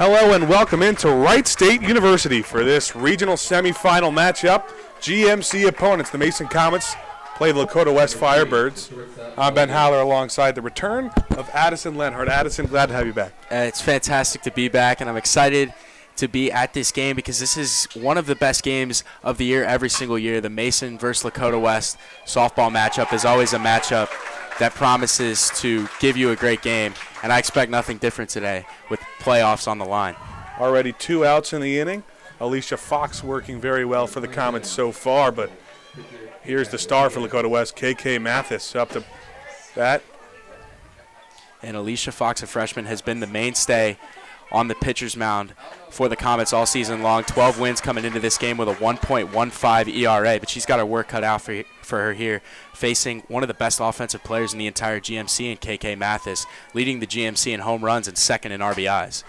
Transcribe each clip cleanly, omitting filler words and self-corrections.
Hello and welcome into Wright State University for this regional semifinal matchup. GMC opponents, the Mason Comets, play the Lakota West Firebirds. I'm Ben Haller alongside the return of Addison Lenhart. Addison, glad to have you back. It's fantastic to be back, and I'm excited to be at this game because this is one of the best games of the year every single year. The Mason versus Lakota West softball matchup is always a matchup that promises to give you a great game, and I expect nothing different today with playoffs on the line. Already 2 outs in the inning. Alicia Fox working very well for the Comets so far, but here's the star for Lakota West, KK Mathis, up to bat. And Alicia Fox, a freshman, has been the mainstay on the pitcher's mound for the Comets all season long. 12 wins coming into this game with a 1.15 ERA, but she's got her work cut out for her here, facing one of the best offensive players in the entire GMC in KK Mathis, leading the GMC in home runs and second in RBIs.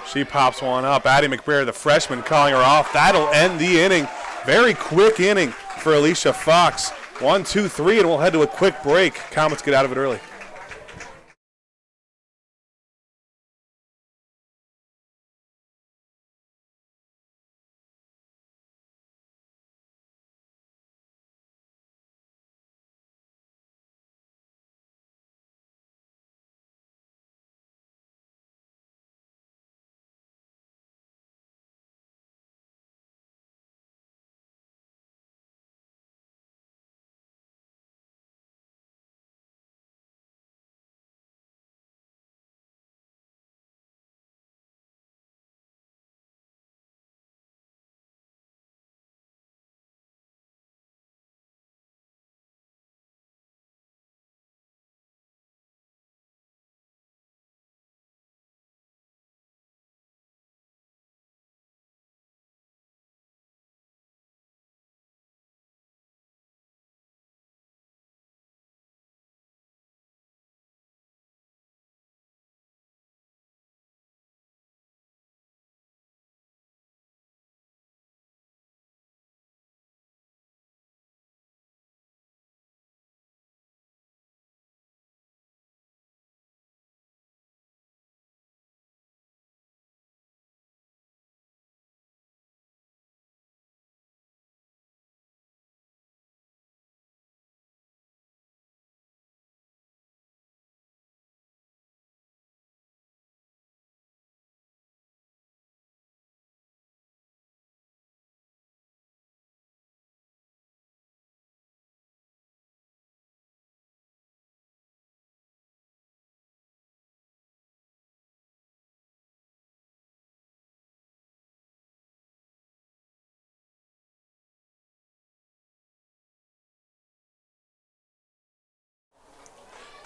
She pops one up. Addie McBrayer, the freshman, calling her off. That'll end the inning. Very quick inning for Alicia Fox. 1, 2, 3, and we'll head to a quick break. Comets get out of it early.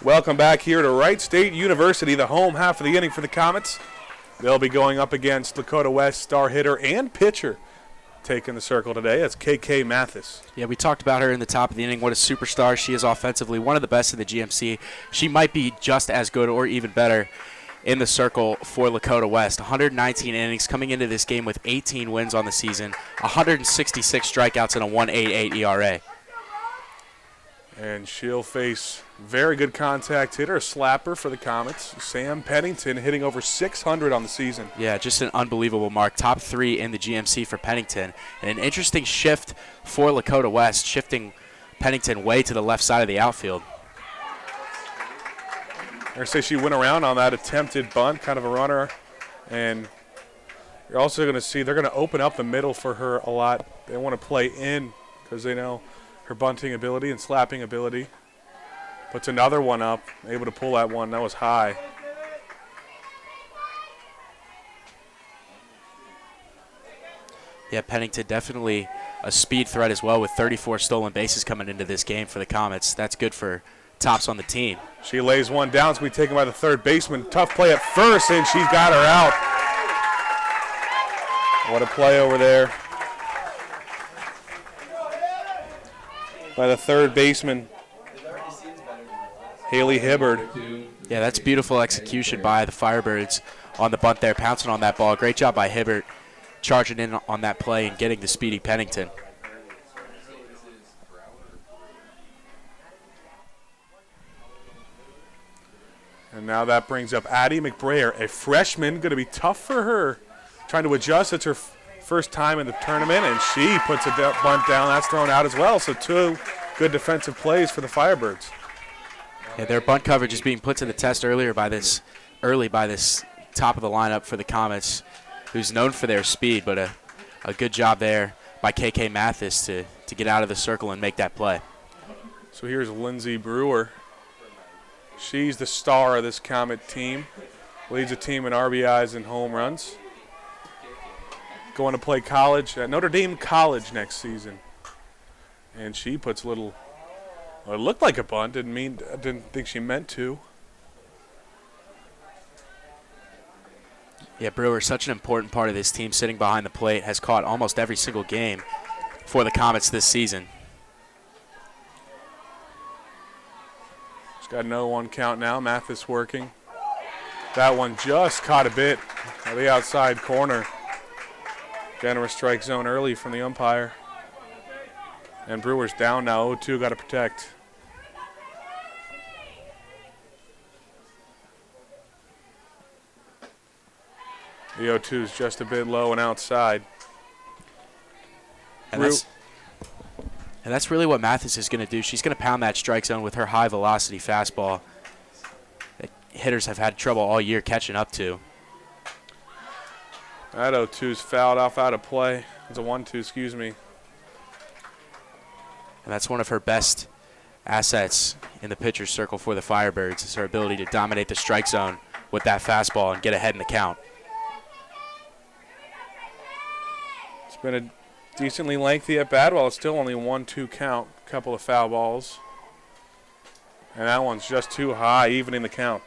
Welcome back here to Wright State University, the home half of the inning for the Comets. They'll be going up against Lakota West star hitter and pitcher taking the circle today. That's KK Mathis. Yeah, we talked about her in the top of the inning. What a superstar she is offensively, one of the best in the GMC. She might be just as good or even better in the circle for Lakota West. 119 innings coming into this game with 18 wins on the season, 166 strikeouts and a 1.88 ERA. And she'll face very good contact hitter, a slapper for the Comets, Sam Pennington, hitting over 600 on the season. Yeah, just an unbelievable mark. Top 3 in the GMC for Pennington. And an interesting shift for Lakota West, shifting Pennington way to the left side of the outfield. I say she went around on that attempted bunt, kind of a runner. And you're also going to see they're going to open up the middle for her a lot. They want to play in because they know her bunting ability and slapping ability. Puts another one up, able to pull that one. That was high. Yeah, Pennington definitely a speed threat as well with 34 stolen bases coming into this game for the Comets. That's good for tops on the team. She lays one down, so we taken by the third baseman. Tough play at first, and she's got her out. What a play over there by the third baseman, Haley Hibbard. Yeah, that's beautiful execution by the Firebirds on the bunt there, pouncing on that ball. Great job by Hibbert, charging in on that play and getting to Speedy Pennington. And now that brings up Addie McBrayer, a freshman. Going to be tough for her. Trying to adjust. It's her first time in the tournament, and she puts a bunt down. That's thrown out as well. So 2 good defensive plays for the Firebirds. Yeah, their bunt coverage is being put to the test early by this top of the lineup for the Comets, who's known for their speed, but a good job there by KK Mathis to get out of the circle and make that play. So here's Lindsay Brewer. She's the star of this Comet team. Leads the team in RBIs and home runs. Going to play college at Notre Dame College next season. And she puts well, it looked like a bunt. Didn't think she meant to. Yeah, Brewer, such an important part of this team, sitting behind the plate, has caught almost every single game for the Comets this season. Got another 1 count now. Mathis working. That one just caught a bit of the outside corner. Generous strike zone early from the umpire. And Brewer's down now. 0-2, got to protect. The 0-2 is just a bit low and outside. And that's really what Mathis is going to do. She's going to pound that strike zone with her high-velocity fastball that hitters have had trouble all year catching up to. That 0-2's fouled off out of play. It's a 1-2, excuse me. And that's one of her best assets in the pitcher's circle for the Firebirds, is her ability to dominate the strike zone with that fastball and get ahead in the count. It's been a decently lengthy at bat, while it's still only 1-2 count. A couple of foul balls. And that one's just too high, evening the count.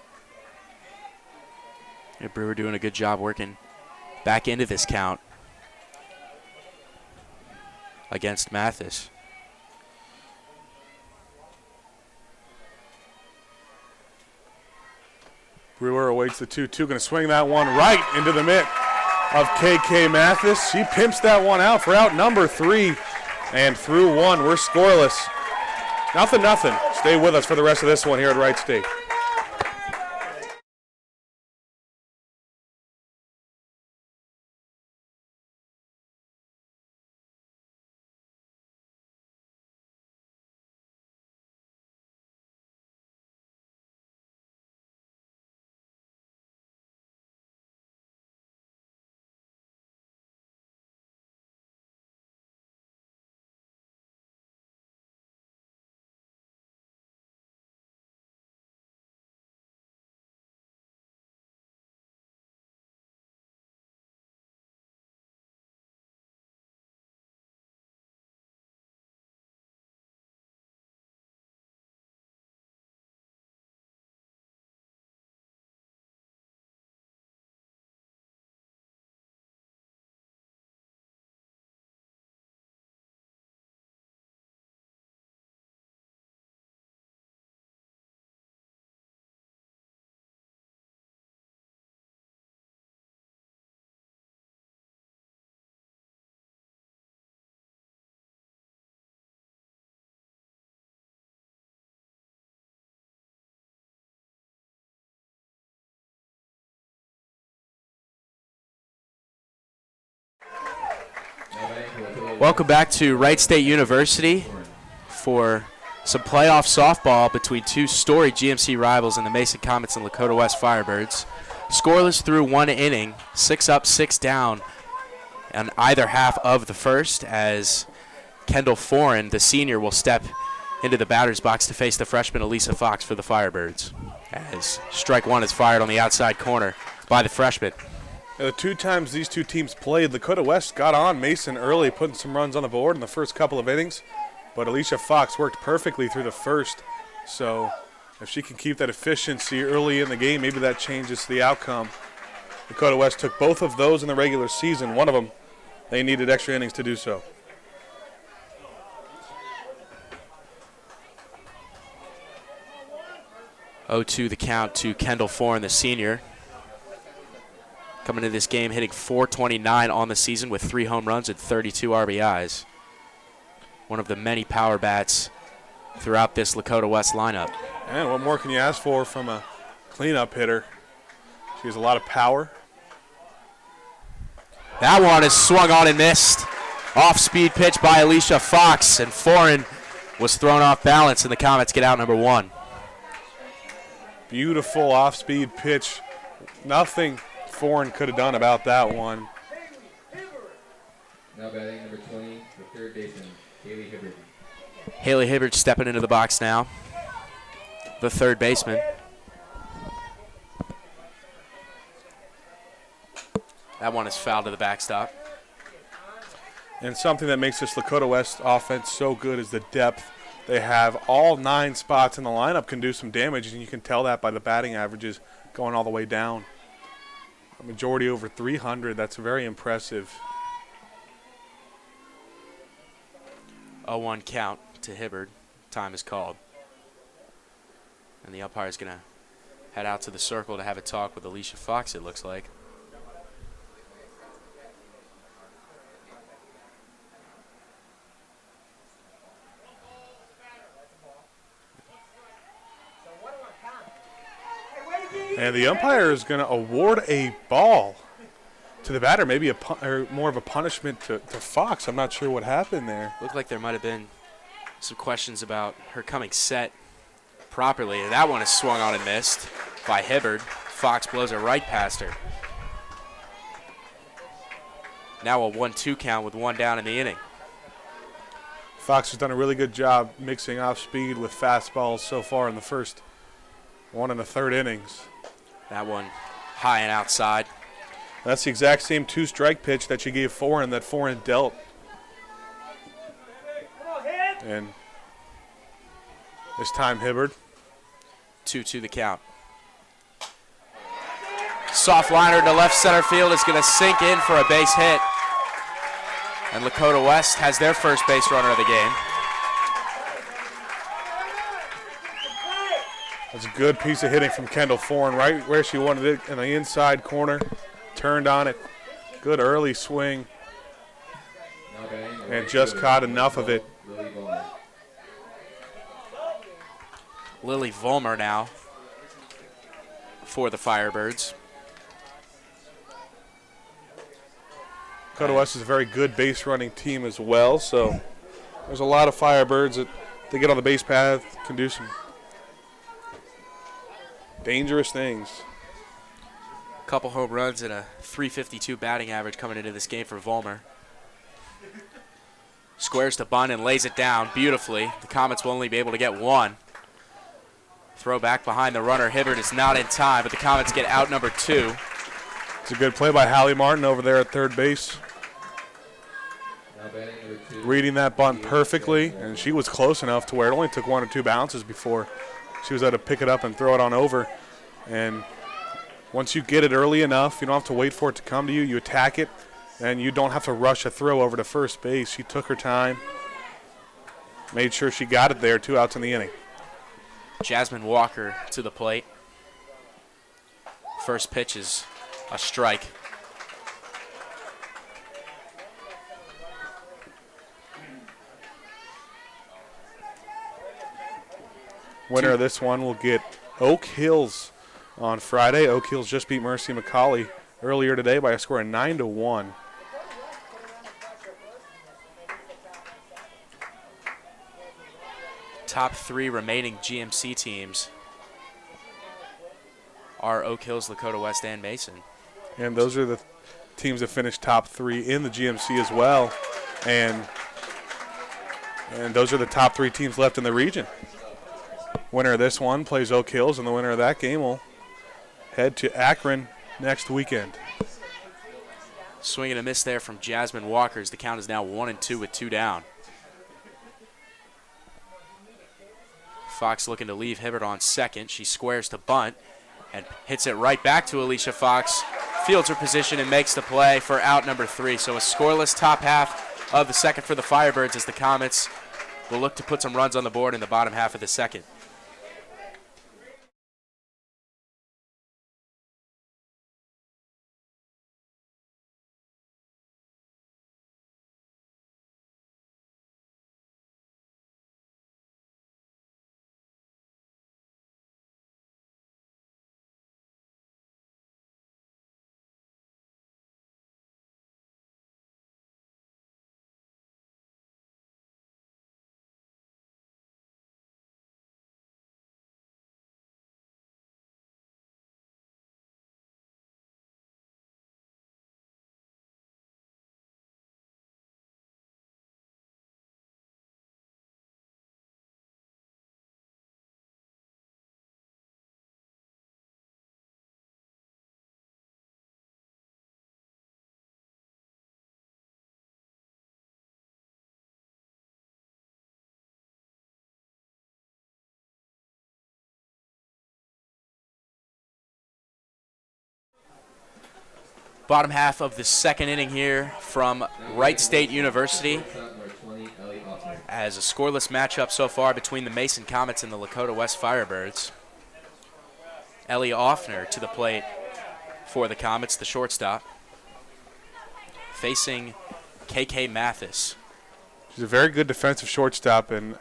Yeah, Brewer doing a good job working back into this count against Mathis. Brewer awaits the 2-2. Going to swing that one right into the mitt of KK Mathis. She pimps that one out for out number 3. And through 1, we're scoreless. 0-0. Stay with us for the rest of this one here at Wright State. Welcome back to Wright State University for some playoff softball between 2 storied GMC rivals in the Mason Comets and Lakota West Firebirds. Scoreless through 1 inning, 6 up, 6 down on either half of the first, as Kendall Foran, the senior, will step into the batter's box to face the freshman Elisa Fox for the Firebirds, as strike 1 is fired on the outside corner by the freshman. The 2 times these 2 teams played, Lakota West got on Mason early, putting some runs on the board in the first couple of innings. But Alicia Fox worked perfectly through the first. So if she can keep that efficiency early in the game, maybe that changes the outcome. Lakota West took both of those in the regular season. One of them, they needed extra innings to do so. To the count to Kendall Foran, the senior. Coming into this game hitting .429 on the season with 3 home runs and 32 RBIs. One of the many power bats throughout this Lakota West lineup. And what more can you ask for from a cleanup hitter. She has a lot of power. That one is swung on and missed. Off-speed pitch by Alicia Fox, and Foreign was thrown off balance, and the Comets get out number 1. Beautiful off-speed pitch. Nothing Foreign could have done about that one. Now batting number 20, the third baseman, Haley Hibbert. Haley Hibbert stepping into the box now. The third baseman. That one is fouled to the backstop. And something that makes this Lakota West offense so good is the depth. They have all 9 spots in the lineup can do some damage, and you can tell that by the batting averages going all the way down. A majority over 300. That's very impressive. 0-1 count to Hibbert. Time is called. And the umpire is going to head out to the circle to have a talk with Alicia Fox, it looks like. And the umpire is going to award a ball to the batter, maybe or more of a punishment to Fox. I'm not sure what happened there. Looked like there might have been some questions about her coming set properly. And that one is swung on and missed by Hibbert. Fox blows it right past her. Now a 1-2 count with 1 down in the inning. Fox has done a really good job mixing off speed with fastballs so far in the first 1 and a third innings. That one high and outside. That's the exact same 2-strike pitch that she gave Foreign that Foreign dealt. And this time Hibbert. 2-2 the count. Soft liner to left center field is going to sink in for a base hit. And Lakota West has their first base runner of the game. That's a good piece of hitting from Kendall Foreign, right where she wanted it in the inside corner. Turned on it. Good early swing. And just caught enough of it. Lily Volmer now for the Firebirds. Lakota West is a very good base running team as well, so there's a lot of Firebirds that they get on the base path, can do some dangerous things. Couple home runs and a .352 batting average coming into this game for Volmer. Squares to bunt and lays it down beautifully. The Comets will only be able to get 1. Throw back behind the runner. Hibbert is not in time, but the Comets get out number 2. It's a good play by Hallie Martin over there at third base. Reading that bunt perfectly, and she was close enough to where it only took 1 or 2 bounces before she was able to pick it up and throw it on over. And once you get it early enough, you don't have to wait for it to come to you. You attack it, and you don't have to rush a throw over to first base. She took her time, made sure she got it there, 2 outs in the inning. Jasmine Walker to the plate. First pitch is a strike. Winner of this one will get Oak Hills on Friday. Oak Hills just beat Mercy McCauley earlier today by a score of 9-1. Top 3 remaining GMC teams are Oak Hills, Lakota West, and Mason. And those are the teams that finished top 3 in the GMC as well. And those are the top 3 teams left in the region. Winner of this one plays Oak Hills, and the winner of that game will head to Akron next weekend. Swing and a miss there from Jasmine Walker. The count is now 1-2 with 2 down. Fox looking to leave Hibbert on second. She squares to bunt and hits it right back to Alicia Fox. Fields her position and makes the play for out number 3. So a scoreless top half of the second for the Firebirds as the Comets will look to put some runs on the board in the bottom half of the second. Bottom half of the second inning here from Wright State University. Shortstop number 20, Ellie Offner. As a scoreless matchup so far between the Mason Comets and the Lakota West Firebirds. Ellie Offner to the plate for the Comets, the shortstop, facing KK Mathis. She's a very good defensive shortstop, and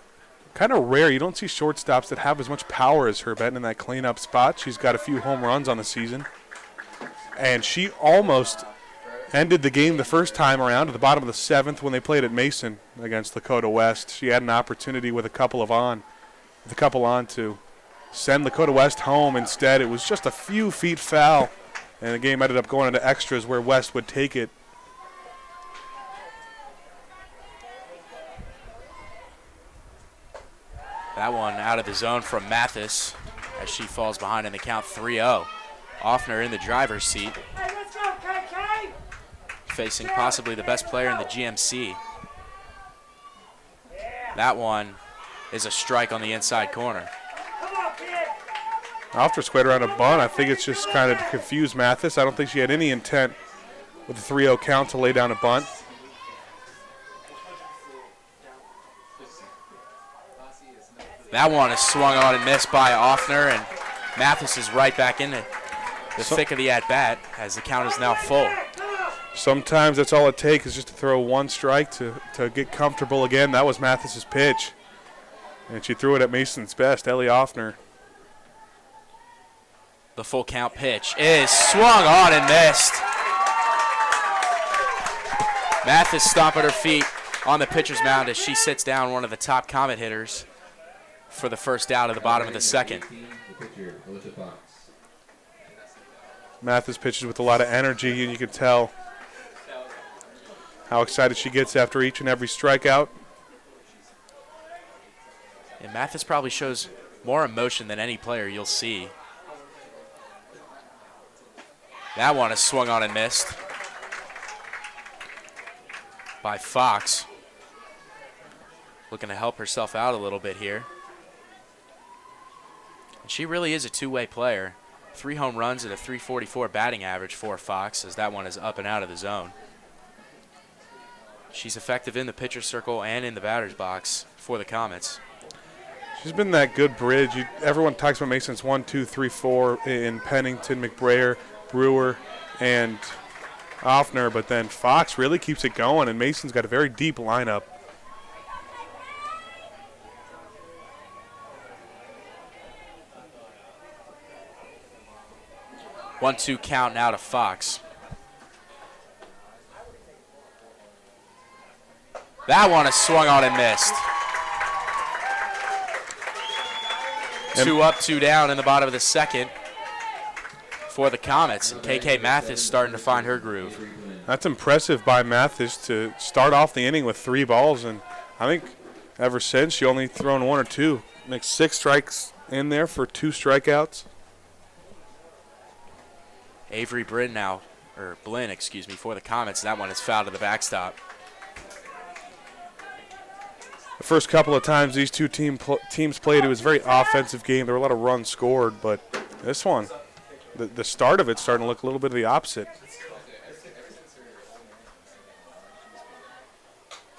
kind of rare. You don't see shortstops that have as much power as her batting in that cleanup spot. She's got a few home runs on the season. And she almost ended the game the first time around at the bottom of the 7th when they played at Mason against Lakota West. She had an opportunity with a couple on to send Lakota West home. Instead, it was just a few feet foul, and the game ended up going into extras where West would take it. That one out of the zone from Mathis as she falls behind in the count 3-0. Offner in the driver's seat, facing possibly the best player in the GMC. That one is a strike on the inside corner. Offner squared around a bunt. I think it's just kind of to confuse Mathis. I don't think she had any intent with the 3-0 count to lay down a bunt. That one is swung on and missed by Offner, and Mathis is right back in it. The thick of the at-bat as the count is now full. Sometimes that's all it takes is just to throw one strike to get comfortable again. That was Mathis's pitch. And she threw it at Mason's best, Ellie Offner. The full count pitch is swung on and missed. Mathis stomping her feet on the pitcher's mound as she sits down, one of the top Comet hitters, for the first out of the bottom of the second. The pitcher, Alicia Fox. Mathis pitches with a lot of energy, and you can tell how excited she gets after each and every strikeout. And Mathis probably shows more emotion than any player you'll see. That one is swung on and missed by Fox. Looking to help herself out a little bit here. And she really is a two-way player. 3 home runs and a .344 batting average for Fox, as that one is up and out of the zone. She's effective in the pitcher's circle and in the batter's box for the Comets. She's been that good bridge. Everyone talks about Mason's 1, 2, 3, 4 in Pennington, McBrayer, Brewer, and Offner, but then Fox really keeps it going, and Mason's got a very deep lineup. 1-2 count now to Fox. That one is swung on and missed. 2 up, 2 down in the bottom of the second for the Comets. And KK Mathis starting to find her groove. That's impressive by Mathis to start off the inning with 3 balls, and I think ever since she only thrown 1 or 2. Makes 6 strikes in there for 2 strikeouts. Avery Blinn for the Comets. That one is fouled to the backstop. The first couple of times these two teams played, it was a very offensive game. There were a lot of runs scored, but this one, the start of it's starting to look a little bit of the opposite.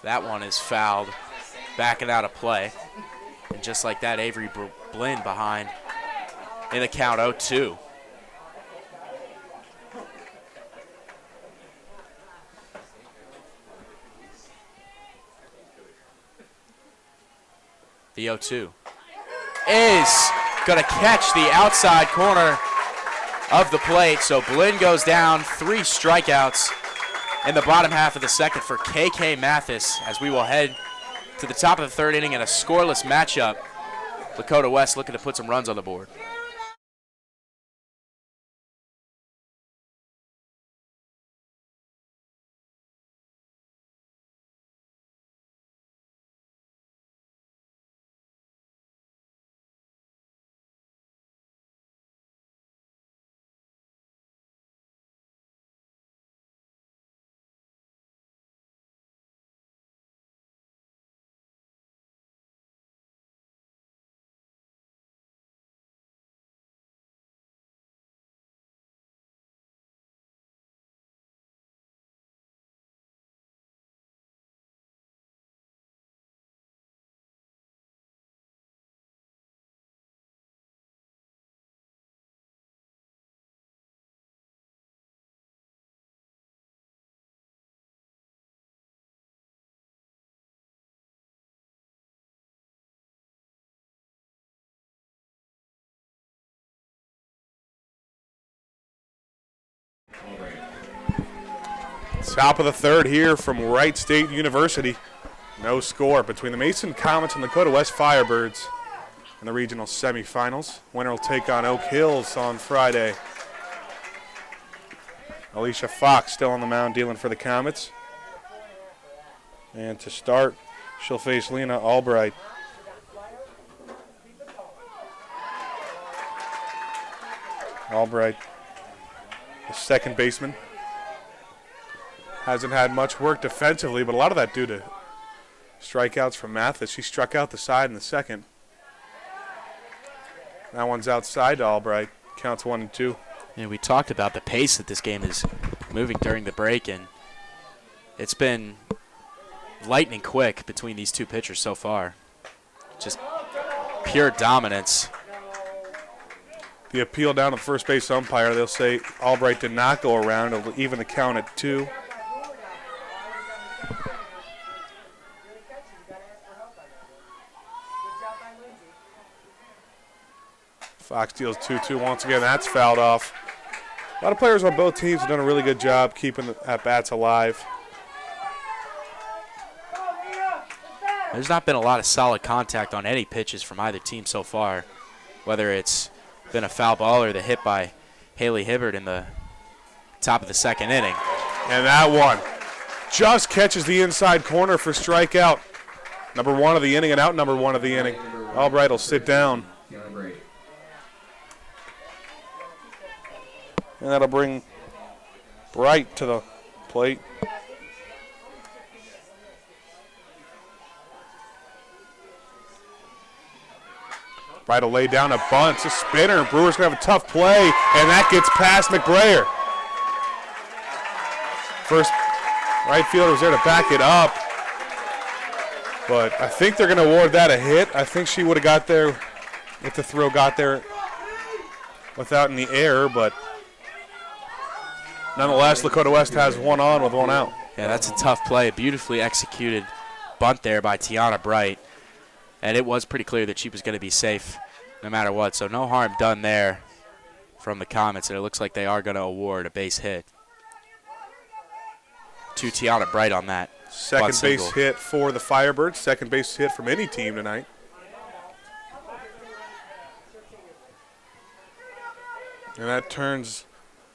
That one is fouled, backing out of play. And just like that, Avery Blinn behind in the count 0-2. The 0-2 is going to catch the outside corner of the plate. So Blinn goes down, 3 strikeouts in the bottom half of the second for KK Mathis, as we will head to the top of the third inning in a scoreless matchup. Lakota West looking to put some runs on the board. Albright. Top of the third here from Wright State University. No score between the Mason Comets and Lakota West Firebirds in the regional semifinals. Winner will take on Oak Hills on Friday. Alicia Fox still on the mound dealing for the Comets. And to start, she'll face Lena Albright. Albright, the second baseman. Hasn't had much work defensively, but a lot of that due to strikeouts from Mathis. She struck out the side in the second. That one's outside to Albright. Counts 1-2. And we talked about the pace that this game is moving during the break, and it's been lightning quick between these two pitchers so far. Just pure dominance. The appeal down to the first base umpire, they'll say Albright did not go around. It'll even the count at 2. Fox deals 2-2 once again. That's fouled off. A lot of players on both teams have done a really good job keeping the at-bats alive. There's not been a lot of solid contact on any pitches from either team so far, whether it's been a foul ball or the hit by Haley Hibbert in the top of the second inning. And that one just catches the inside corner for strikeout. Number 1 of the inning and out number 1 of the inning. Albright will sit down. And that'll bring Bright to the plate. Bright will lay down a bunt. It's a spinner. Brewer's going to have a tough play, and that gets past McBrayer. First right fielder was there to back it up. But I think they're going to award that a hit. I think she would have got there if the throw got there without any error, but nonetheless, Lakota West has one on with one out. Yeah, that's a tough play. A beautifully executed bunt there by Tiana Bright. And it was pretty clear that she was going to be safe no matter what. So no harm done there from the Comets. And it looks like they are going to award a base hit to Tiana Bright on that. Second base hit for the Firebirds. Second base hit from any team tonight. And that turns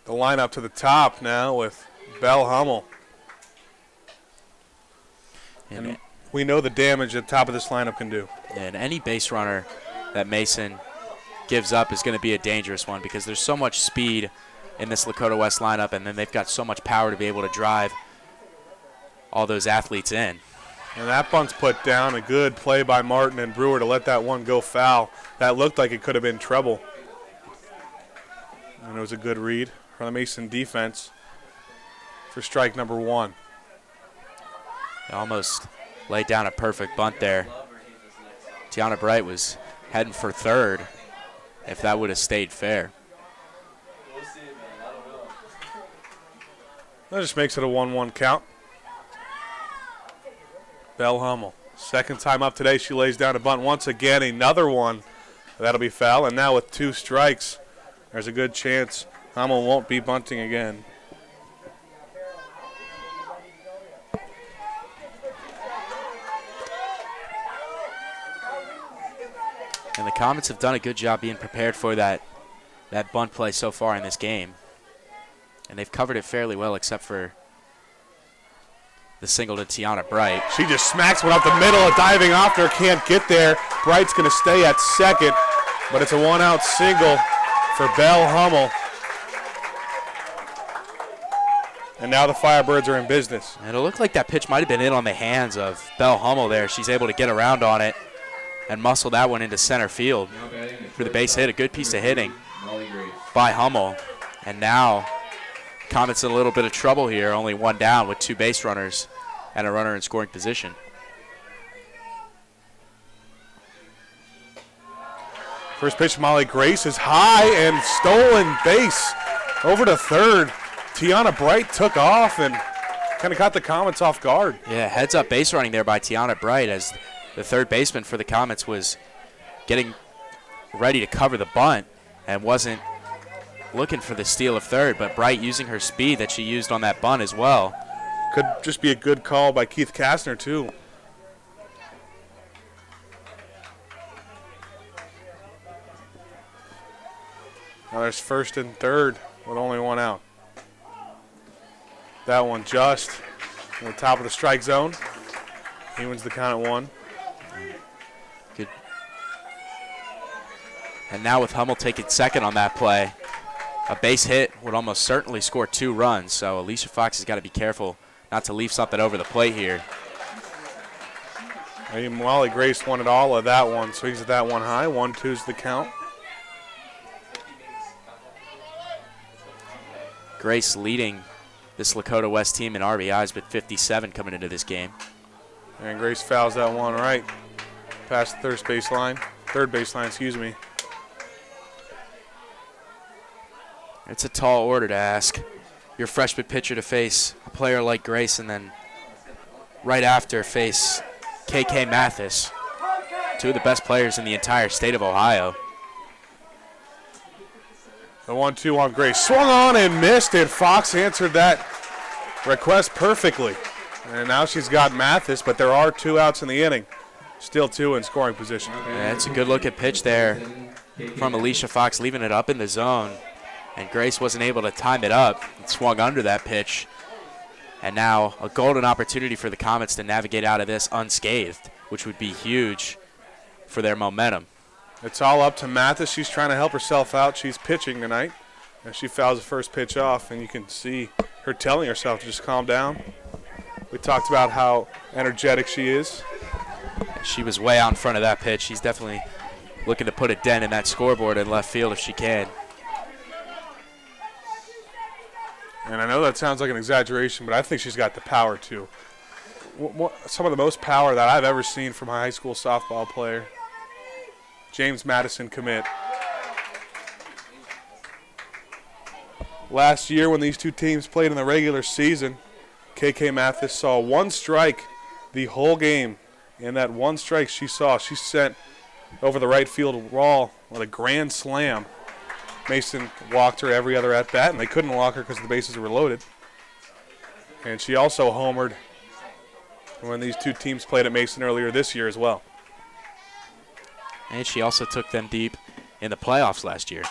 the lineup to the top now with Belle Hummel. And we know the damage the top of this lineup can do. And any base runner that Mason gives up is going to be a dangerous one because there's so much speed in this Lakota West lineup, and then they've got so much power to be able to drive all those athletes in. And that bunt's put down. A good play by Martin and Brewer to let that one go foul. That looked like it could have been trouble. And it was a good read from the Mason defense for strike number 1. They almost laid down a perfect bunt there. Tiana Bright was heading for third if that would have stayed fair. That just makes it a 1-1 count. Belle Hummel, second time up today, she lays down a bunt once again. Another one. That'll be foul. And now with 2 strikes, there's a good chance Hummel won't be bunting again. And the Comets have done a good job being prepared for that bunt play so far in this game. And they've covered it fairly well except for the single to Tiana Bright. She just smacks one up the middle, diving off there, can't get there. Bright's going to stay at second, but it's a 1-out single for Belle Hummel. And now the Firebirds are in business. And it looked like that pitch might have been in on the hands of Belle Hummel there. She's able to get around on it and muscle that one into center field for the base hit. A good piece of hitting by Hummel. And now Comets in a little bit of trouble here. Only one down with 2 base runners and a runner in scoring position. First pitch, Molly Grace is high and stolen base over to third. Tiana Bright took off and kind of caught the Comets off guard. Yeah, heads up base running there by Tiana Bright as the third baseman for the Comets was getting ready to cover the bunt and wasn't looking for the steal of third, but Bright using her speed that she used on that bunt as well. Could just be a good call by Keith Kastner, too. Now there's first and third with only one out. That one just on the top of the strike zone. He wins the count at 1. Good. And now with Hummel taking second on that play, a base hit would almost certainly score 2 runs. So Alicia Fox has got to be careful not to leave something over the plate here. Molly Grace wanted all of that one, so he's at that one high. 1-2's the count. Grace leading this Lakota West team in RBIs, but 57 coming into this game. And Grace fouls that one right past the third baseline, excuse me. It's a tall order to ask your freshman pitcher to face a player like Grace and then right after face KK Mathis, 2 of the best players in the entire state of Ohio. The 1-2 on Grace. Swung on and missed it. Fox answered that request perfectly. And now she's got Mathis, but there are 2 outs in the inning. Still 2 in scoring position. Yeah, it's a good looking pitch there from Alicia Fox, leaving it up in the zone. And Grace wasn't able to time it up and swung under that pitch. And now a golden opportunity for the Comets to navigate out of this unscathed, which would be huge for their momentum. It's all up to Mathis. She's trying to help herself out. She's pitching tonight. And she fouls the first pitch off, and you can see her telling herself to just calm down. We talked about how energetic she is. She was way out in front of that pitch. She's definitely looking to put a dent in that scoreboard in left field if she can. And I know that sounds like an exaggeration, but I think she's got the power, too. Some of the most power that I've ever seen from a high school softball player. James Madison commit. Last year when these 2 teams played in the regular season, KK Mathis saw 1 strike the whole game. And that 1 strike she saw, she sent over the right field wall with a grand slam. Mason walked her every other at-bat, and they couldn't walk her because the bases were loaded. And she also homered when these 2 teams played at Mason earlier this year as well. And she also took them deep in the playoffs last year.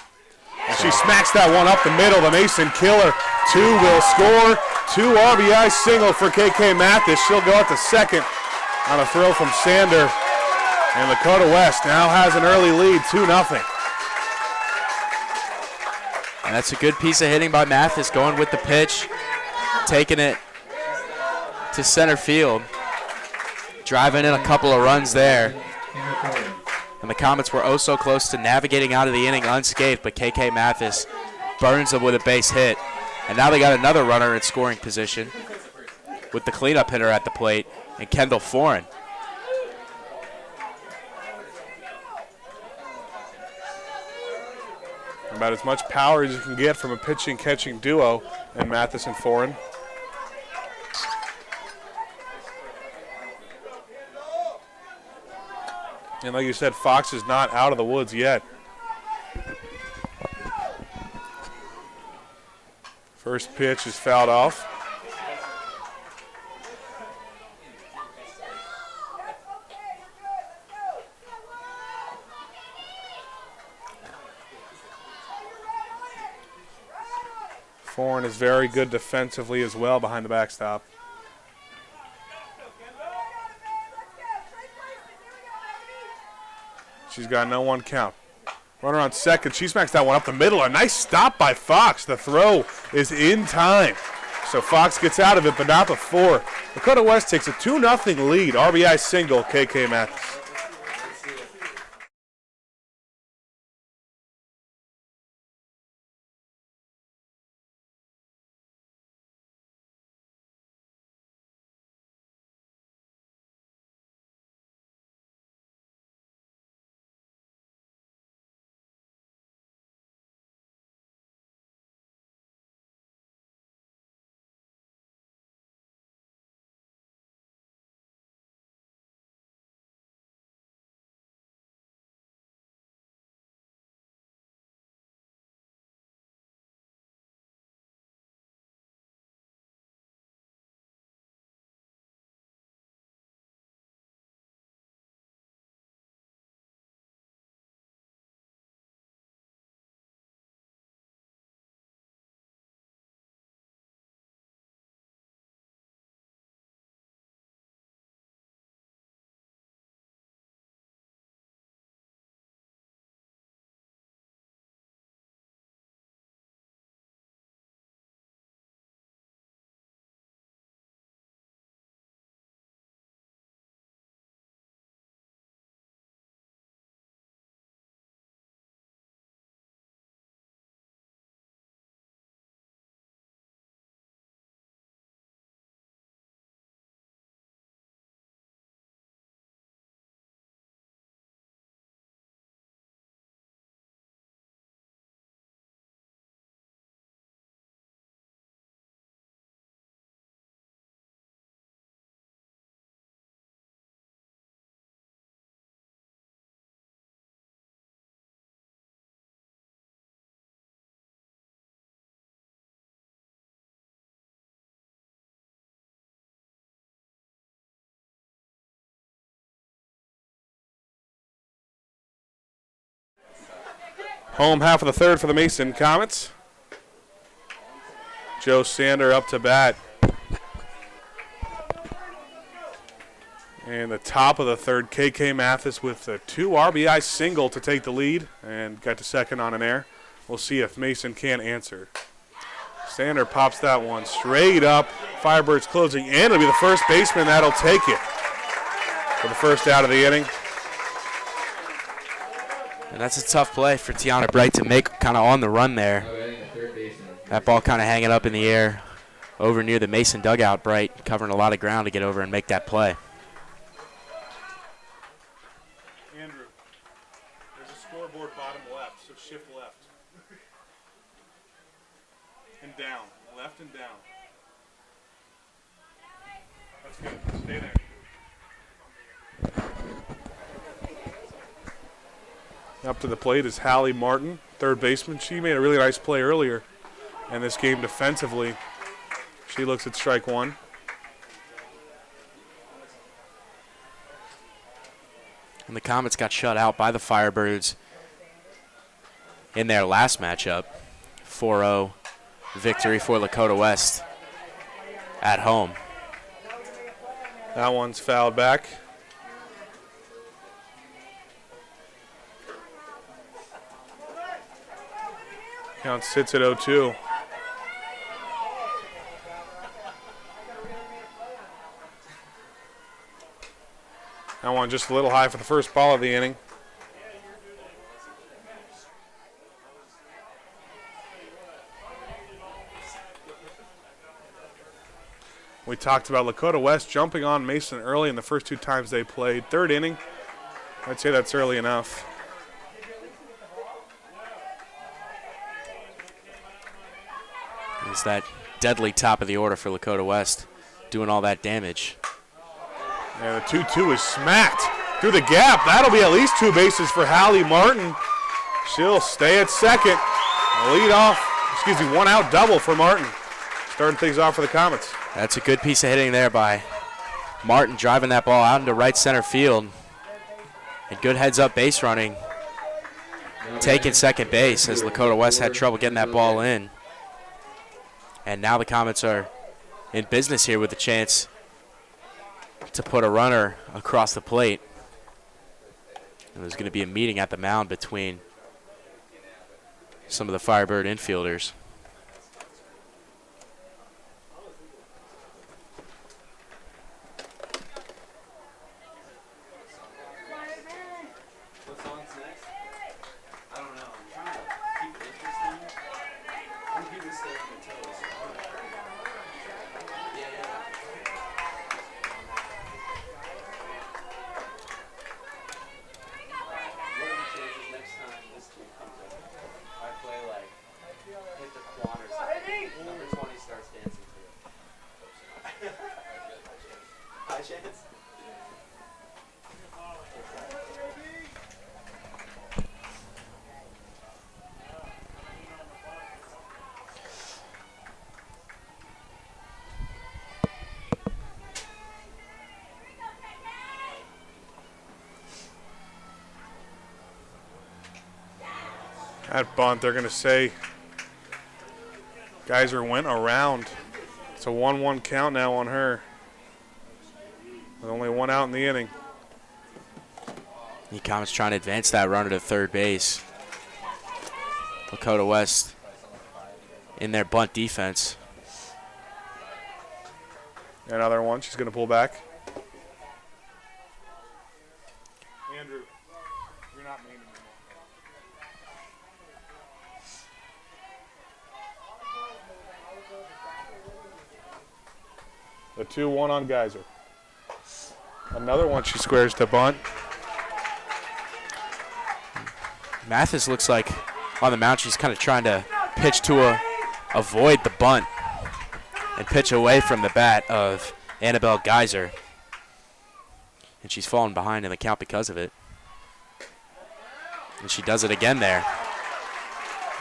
And she smacks that one up the middle. The Mason killer. 2 will score. 2 RBI single for KK Mathis. She'll go out to second on a throw from Sander. And Lakota West now has an early lead, 2-0. And that's a good piece of hitting by Mathis, going with the pitch, taking it to center field, driving in a couple of runs there. And the Comets were oh so close to navigating out of the inning unscathed, but KK Mathis burns them with a base hit. And now they got another runner in scoring position with the cleanup hitter at the plate, and Kendall Foran. About as much power as you can get from a pitching-catching duo in Mathis and Foran. And like you said, Fox is not out of the woods yet. First pitch is fouled off. Foran is very good defensively as well behind the backstop. She's got no 1 count. Runner on second. She smacks that one up the middle. A nice stop by Fox. The throw is in time. So Fox gets out of it, but not before. Lakota West takes a 2-0 lead. RBI single, KK Mathis. Home half of the third for the Mason Comets. Joe Sander up to bat. And the top of the third, KK Mathis with a 2 RBI single to take the lead and got to second on an error. We'll see if Mason can answer. Sander pops that one straight up. Firebirds closing in. It'll be the first baseman that'll take it for the first out of the inning. And that's a tough play for Tiana Bright to make kind of on the run there. That ball kind of hanging up in the air over near the Mason dugout. Bright covering a lot of ground to get over and make that play. Andrew, there's a scoreboard bottom left, so shift left. And down, left and down. That's good, stay there. Up to the plate is Hallie Martin, third baseman. She made a really nice play earlier in this game defensively. She looks at strike one. And the Comets got shut out by the Firebirds in their last matchup. 4-0 victory for Lakota West at home. That one's fouled back. Count sits at 0-2. That one just a little high for the first ball of the inning. We talked about Lakota West jumping on Mason early in the first 2 times they played. Third inning, I'd say that's early enough. It's that deadly top of the order for Lakota West doing all that damage. And the 2-2 is smacked through the gap. That'll be at least 2 bases for Hallie Martin. She'll stay at second. Lead off, 1 out double for Martin. Starting things off for the Comets. That's a good piece of hitting there by Martin, driving that ball out into right center field. And good heads-up base running. Taking second base as Lakota West had trouble getting that ball in. And now the Comets are in business here with a chance to put a runner across the plate. And there's going to be a meeting at the mound between some of the Firebird infielders. That bunt, they're going to say Geyser went around. It's a 1-1 count now on her. With only 1 out in the inning. The Comets trying to advance that runner to third base. Lakota West in their bunt defense. Another one, she's going to pull back. Andrew, you're not mean anymore. The 2-1 on Geyser. Another one she squares to bunt. Mathis looks like on the mound she's kind of trying to pitch to avoid the bunt and pitch away from the bat of Annabelle Geyser. And she's fallen behind in the count because of it. And she does it again there.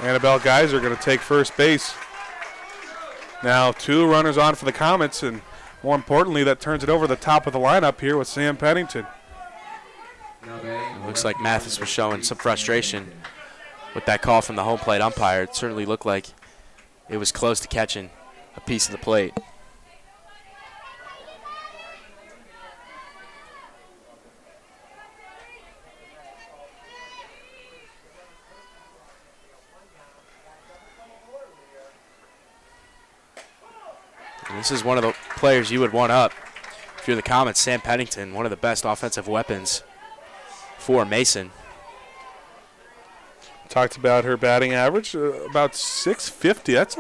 Annabelle Geyser going to take first base. Now 2 runners on for the Comets, and more importantly, that turns it over the top of the lineup here with Sam Pennington. It looks like Mathis was showing some frustration with that call from the home plate umpire. It certainly looked like it was close to catching a piece of the plate. And this is one of the players you would want up if you're the Comets. Sam Pennington, one of the best offensive weapons for Mason. Talked about her batting average, about .650. That's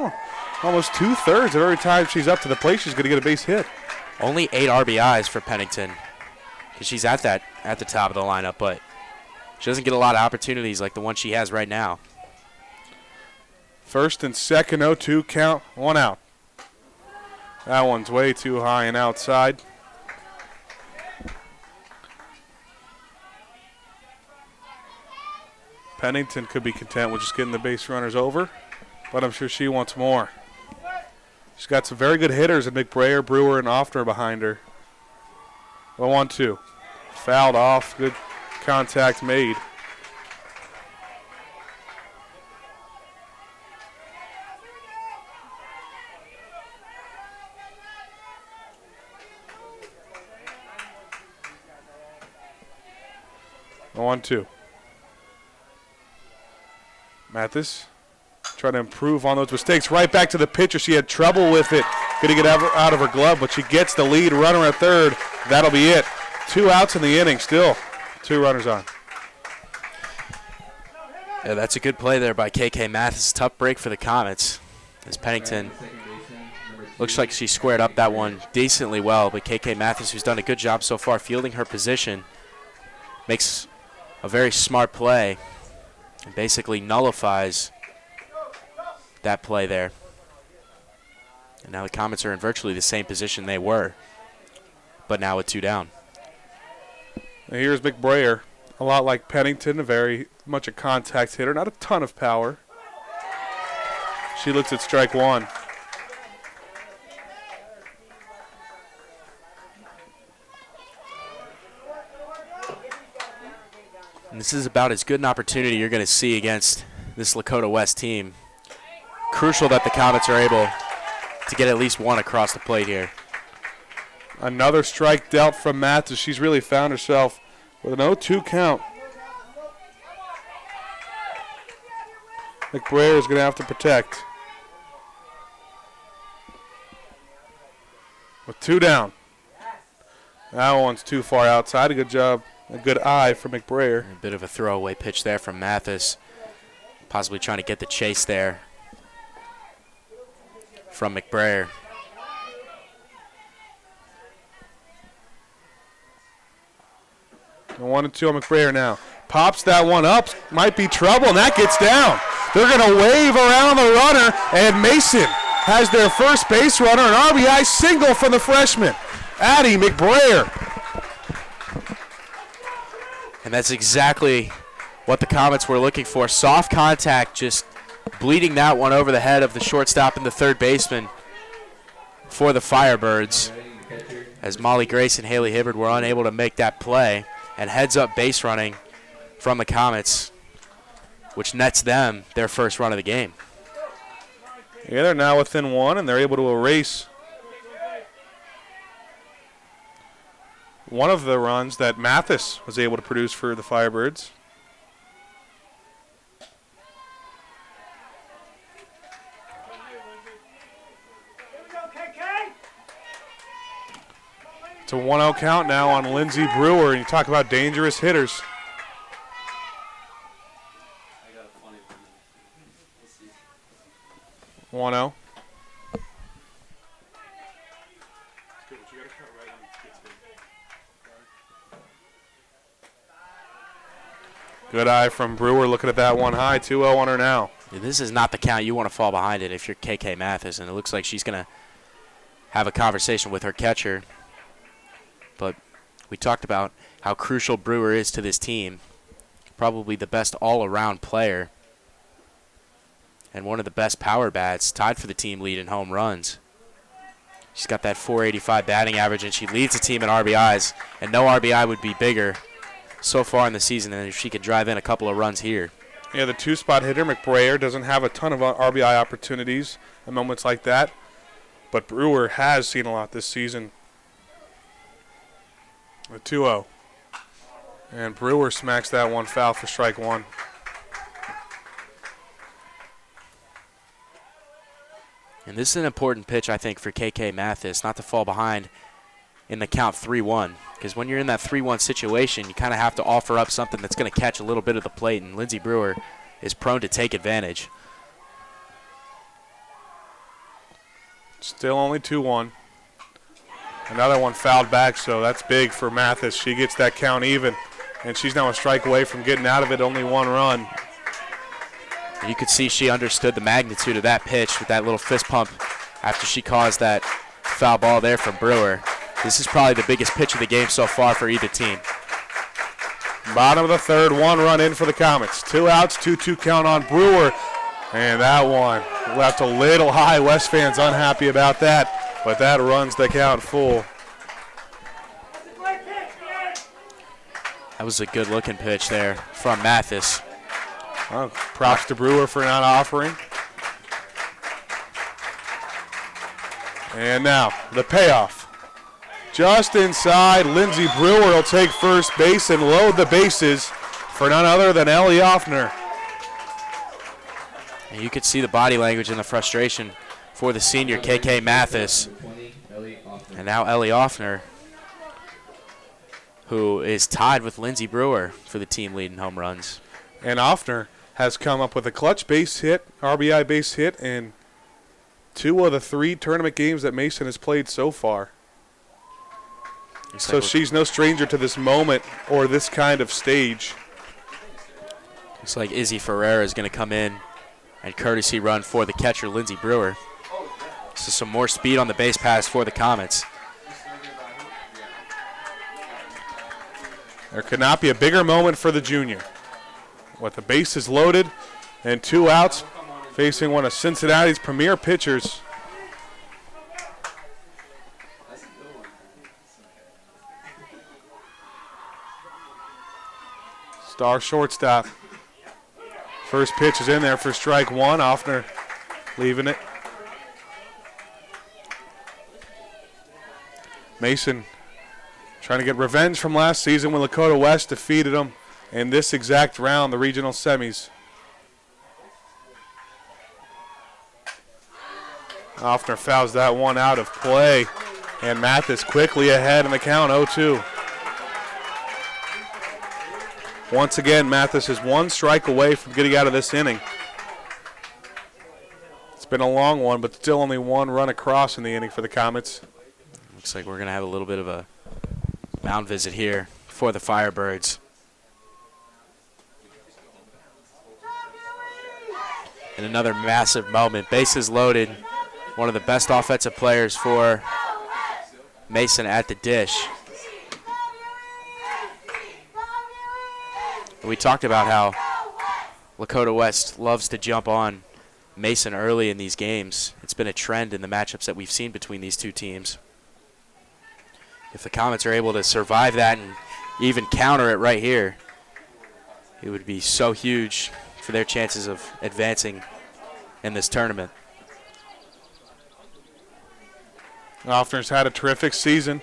almost 2/3 of every time she's up to the plate, she's going to get a base hit. Only 8 RBIs for Pennington because she's at the top of the lineup, but she doesn't get a lot of opportunities like the one she has right now. First and second, 0-2 count, 1 out. That one's way too high and outside. Pennington could be content with just getting the base runners over, but I'm sure she wants more. She's got some very good hitters in McBrayer, Brewer, and Offner behind her. 0-1-2. Fouled off. Good contact made. Oh, 1-2. Mathis trying to improve on those mistakes. Right back to the pitcher. She had trouble with it. Going to get out of her glove, but she gets the lead. Runner at third. That'll be it. 2 outs in the inning. Still 2 runners on. Yeah, that's a good play there by KK Mathis. Tough break for the Comets. As Pennington looks like she squared up that one decently well, but KK Mathis, who's done a good job so far fielding her position, makes a very smart play and basically nullifies that play there. And now the Comets are in virtually the same position they were, but now with 2 down. Now here's McBrayer. A lot like Pennington, a very much a contact hitter, not a ton of power. She looks at strike 1. And this is about as good an opportunity you're going to see against this Lakota West team. Crucial that the Comets are able to get at least 1 across the plate here. Another strike dealt from Mathis. She's really found herself with an 0-2 count. McBrayer is going to have to protect. With 2 down. That one's too far outside. A good job. A good eye for McBrayer. A bit of a throwaway pitch there from Mathis. Possibly trying to get the chase there from McBrayer. And 1-2 on McBrayer now. Pops that one up. Might be trouble, and that gets down. They're going to wave around the runner, and Mason has their first base runner, an RBI single from the freshman, Addie McBrayer. And that's exactly what the Comets were looking for. Soft contact, just bleeding that one over the head of the shortstop and the third baseman for the Firebirds, as Molly Grace and Haley Hibbard were unable to make that play. And heads up base running from the Comets, which nets them their first run of the game. Yeah, they're now within 1, and they're able to erase one of the runs that Mathis was able to produce for the Firebirds. It's a 1-0 count now on Lindsey Brewer, and you talk about dangerous hitters. One 0. Good eye from Brewer, looking at that one high. 2-0 on her now. Yeah, this is not the count you want to fall behind it if you're KK Mathis, and it looks like she's going to have a conversation with her catcher. But we talked about how crucial Brewer is to this team. Probably the best all-around player and one of the best power bats, tied for the team lead in home runs. She's got that .485 batting average, and she leads the team in RBIs, and no RBI would be bigger so far in the season than if she could drive in a couple of runs here. Yeah, the two-spot hitter, McBrayer, doesn't have a ton of RBI opportunities at moments like that. But Brewer has seen a lot this season. The 2-0. And Brewer smacks that one foul for strike one. And this is an important pitch, I think, for KK Mathis, not to fall behind in the count 3-1. Because when you're in that 3-1 situation, you kind of have to offer up something that's going to catch a little bit of the plate, and Lindsey Brewer is prone to take advantage. Still only 2-1. Another one fouled back, so that's big for Mathis. She gets that count even, and she's now a strike away from getting out of it, only one run. You could see she understood the magnitude of that pitch with that little fist pump after she caused that foul ball there from Brewer. This is probably the biggest pitch of the game so far for either team. Bottom of the third, one run in for the Comets. 2 outs, 2-2 count on Brewer. And that one left a little high. West fans unhappy about that, but that runs the count full. That was a good-looking pitch there from Mathis. Well, props to Brewer for not offering. And now the payoff. Just inside, Lindsey Brewer will take first base and load the bases for none other than Ellie Offner. And you could see the body language and the frustration for the senior KK Mathis. And now Ellie Offner, who is tied with Lindsey Brewer for the team lead in home runs. And Offner has come up with a clutch base hit, RBI base hit, in 2 of the 3 tournament games that Mason has played so far. So she's no stranger to this moment or this kind of stage. Looks like Izzy Ferreira is going to come in and courtesy run for the catcher, Lindsey Brewer. So some more speed on the base pass for the Comets. There could not be a bigger moment for the junior. With the bases loaded and 2 outs, facing one of Cincinnati's premier pitchers. Star shortstop. First pitch is in there for strike one. Offner leaving it. Mason trying to get revenge from last season when Lakota West defeated them in this exact round, the regional semis. Offner fouls that one out of play, and Mathis quickly ahead in the count, 0-2. Once again, Mathis is 1 strike away from getting out of this inning. It's been a long one, but still only 1 run across in the inning for the Comets. Looks like we're going to have a little bit of a mound visit here for the Firebirds. And another massive moment. Bases loaded. One of the best offensive players for Mason at the dish. We talked about how Lakota West loves to jump on Mason early in these games. It's been a trend in the matchups that we've seen between these two teams. If the Comets are able to survive that and even counter it right here, it would be so huge for their chances of advancing in this tournament. Offner's had a terrific season.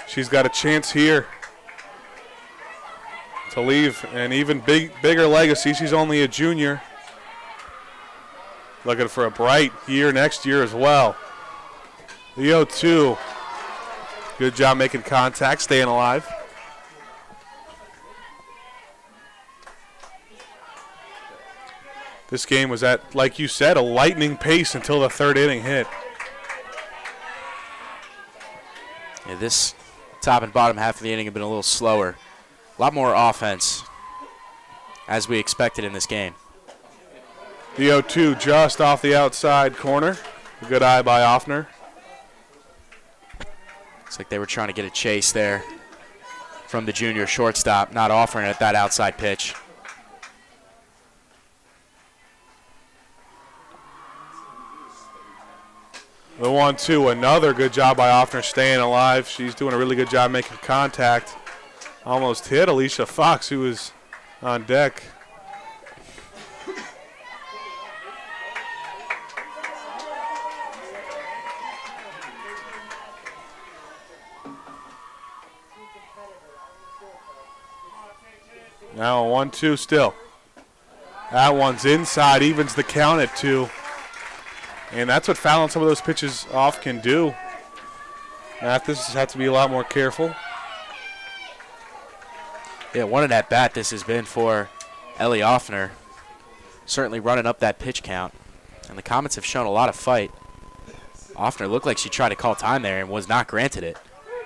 She's got a chance here to leave an even bigger legacy. She's only a junior. Looking for a bright year next year as well. The 0-2. Good job making contact, staying alive. This game was at, like you said, a lightning pace until the 3rd inning hit. Yeah, this top and bottom half of the inning have been a little slower. A lot more offense, as we expected in this game. The 0-2 just off the outside corner. A good eye by Offner. Looks like they were trying to get a chase there from the junior shortstop, not offering it that outside pitch. The 1-2, another good job by Offner staying alive. She's doing a really good job making contact. Almost hit Alicia Fox, who was on deck. Now 1-2 still. That one's inside, evens the count at 2. And that's what fouling some of those pitches off can do. Mathis has to be a lot more careful. Yeah, what an at-bat this has been for Ellie Offner. Certainly running up that pitch count. And the Comets have shown a lot of fight. Offner looked like she tried to call time there and was not granted it.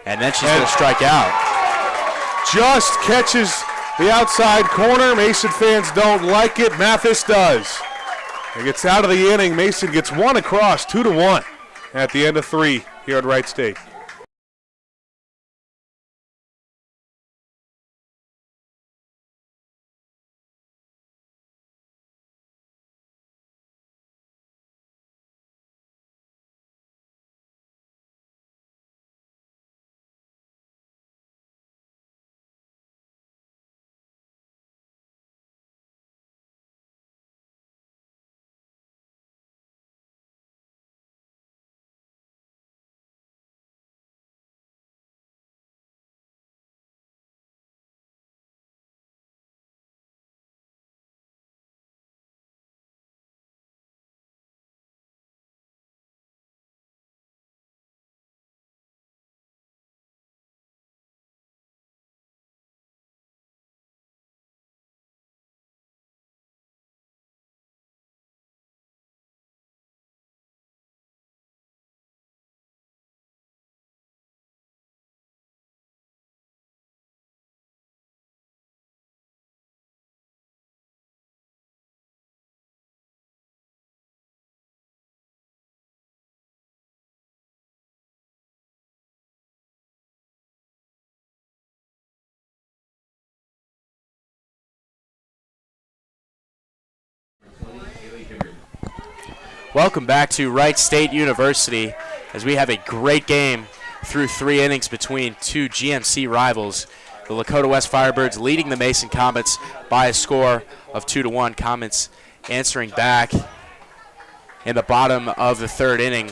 And then she's going to strike out. Just catches the outside corner. Mason fans don't like it. Mathis does. It gets out of the inning. Mason gets one across, 2-1 at the end of 3 here at Wright State. Welcome back to Wright State University as we have a great game through 3 innings between 2 GMC rivals. The Lakota West Firebirds leading the Mason Comets by a score of 2-1. Comets answering back in the bottom of the 3rd inning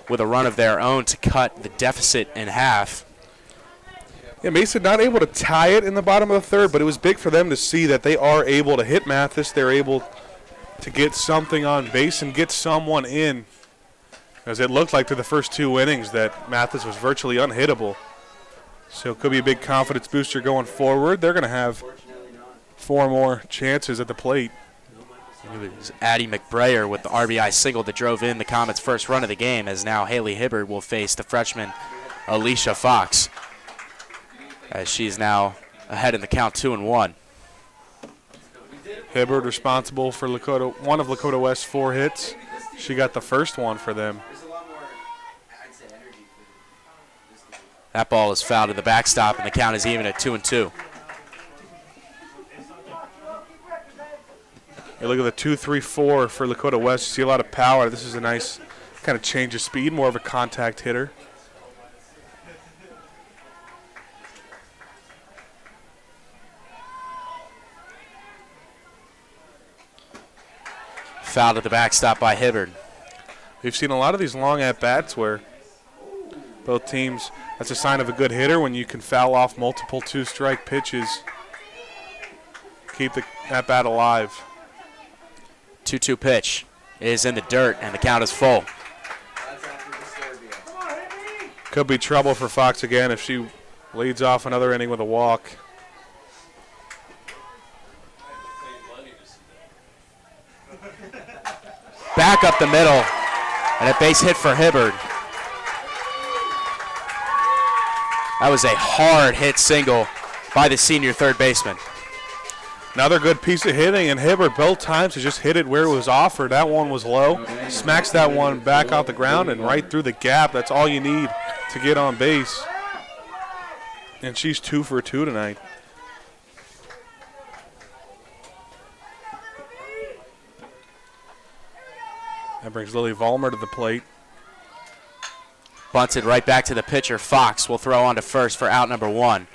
with a run of their own to cut the deficit in half. Yeah, Mason not able to tie it in the bottom of the 3rd, but it was big for them to see that they are able to hit Mathis. They're able to get something on base and get someone in, as it looked like through the first 2 innings that Mathis was virtually unhittable. So it could be a big confidence booster going forward. They're going to have 4 more chances at the plate. It was Addie McBrayer with the RBI single that drove in the Comets' first run of the game, as now Haley Hibbard will face the freshman Alicia Fox, as she's now ahead in the count 2-1. Hibbard responsible for one of Lakota West's 4 hits. She got the first one for them. That ball is fouled to the backstop, and the count is even at 2-2. You look at the 2-3-4 for Lakota West. You see a lot of power. This is a nice kind of change of speed, more of a contact hitter. Fouled at the backstop by Hibbard. We've seen a lot of these long at-bats where both teams, that's a sign of a good hitter when you can foul off multiple 2-strike pitches. Keep the at-bat alive. 2-2 pitch is in the dirt, and the count is full. Could be trouble for Fox again if she leads off another inning with a walk. Back up the middle, and a base hit for Hibbard. That was a hard hit single by the senior 3rd baseman. Another good piece of hitting, and Hibbard both times has just hit it where it was offered. That one was low. Smacks that one back off the ground and right through the gap. That's all you need to get on base. And she's 2 for 2 tonight. That brings Lily Vollmer to the plate. Bunted right back to the pitcher. Fox will throw on to first for out number 1.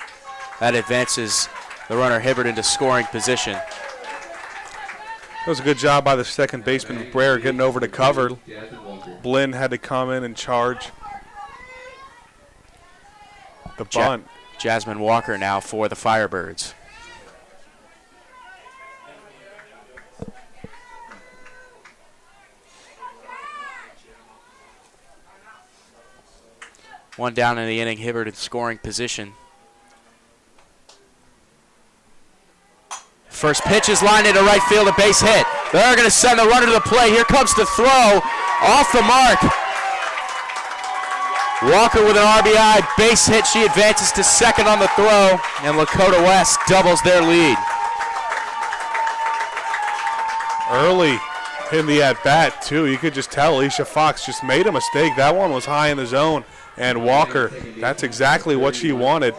That advances the runner Hibbard into scoring position. That was a good job by the second baseman, Brer, getting over to cover. Blinn had to come in and charge the bunt. Jasmine Walker now for the Firebirds. One down in the inning, Hibbert in scoring position. First pitch is lined into right field, a base hit. They're going to send the runner to the plate. Here comes the throw, off the mark. Walker with an RBI, base hit. She advances to second on the throw, and Lakota West doubles their lead. Early in the at-bat, too. You could just tell Alicia Fox just made a mistake. That one was high in the zone, and Walker, that's exactly what she wanted.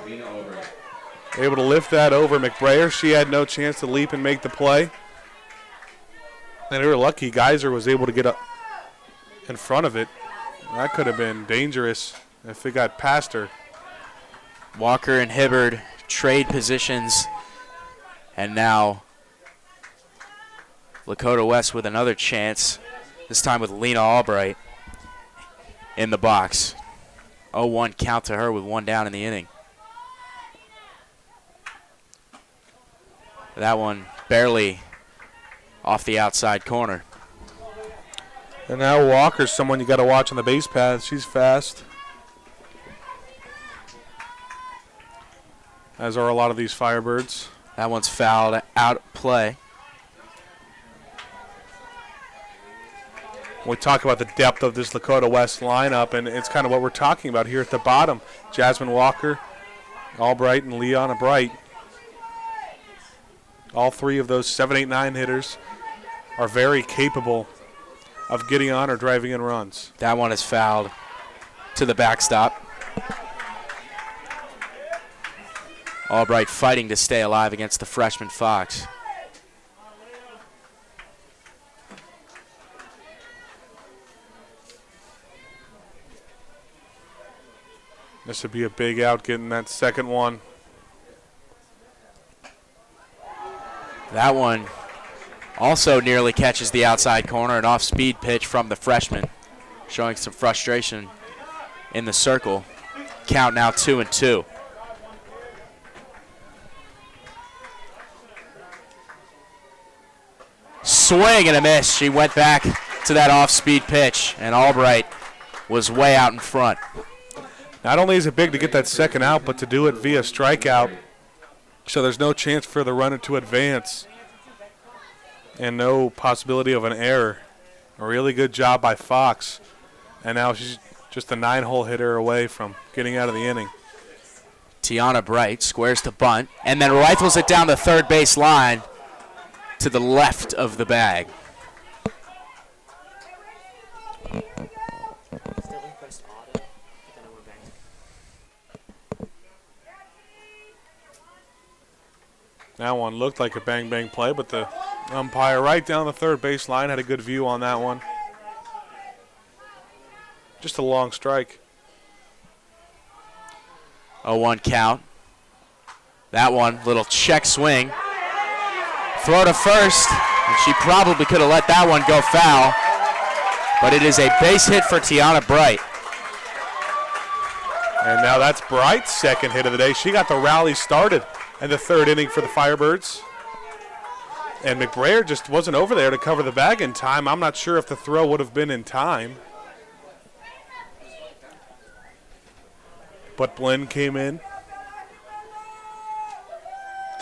Able to lift that over McBrayer. She had no chance to leap and make the play. And they were lucky Geyser was able to get up in front of it. That could have been dangerous if it got past her. Walker and Hibbard trade positions, and now Lakota West with another chance, this time with Lena Albright in the box. 0-1 count to her with one down in the inning. That one barely off the outside corner. And now Walker's someone you got to watch on the base path. She's fast, as are a lot of these Firebirds. That one's fouled out of play. We talk about the depth of this Lakota West lineup, and it's kind of what we're talking about here at the bottom. Jasmine Walker, Albright, and Leona Bright. All three of those 7, 8, 9 hitters are very capable of getting on or driving in runs. That one is fouled to the backstop. Albright fighting to stay alive against the freshman Fox. This would be a big out getting that second one. That one also nearly catches the outside corner, an off-speed pitch from the freshman, showing some frustration in the circle. Count now 2-2. Swing and a miss. She went back to that off-speed pitch, and Albright was way out in front. Not only is it big to get that second out, but to do it via strikeout, so there's no chance for the runner to advance and no possibility of an error. A really good job by Fox. And now she's just a 9-hole hitter away from getting out of the inning. Tiana Bright squares to bunt and then rifles it down the third base line to the left of the bag. That one looked like a bang-bang play, but the umpire right down the third base line had a good view on that one. Just a long strike. 0-1 count. That one, little check swing. Throw to first, and she probably could have let that one go foul, but it is a base hit for Tiana Bright. And now that's Bright's second hit of the day. She got the rally started in the third inning for the Firebirds. And McBrayer just wasn't over there to cover the bag in time. I'm not sure if the throw would have been in time. But Blinn came in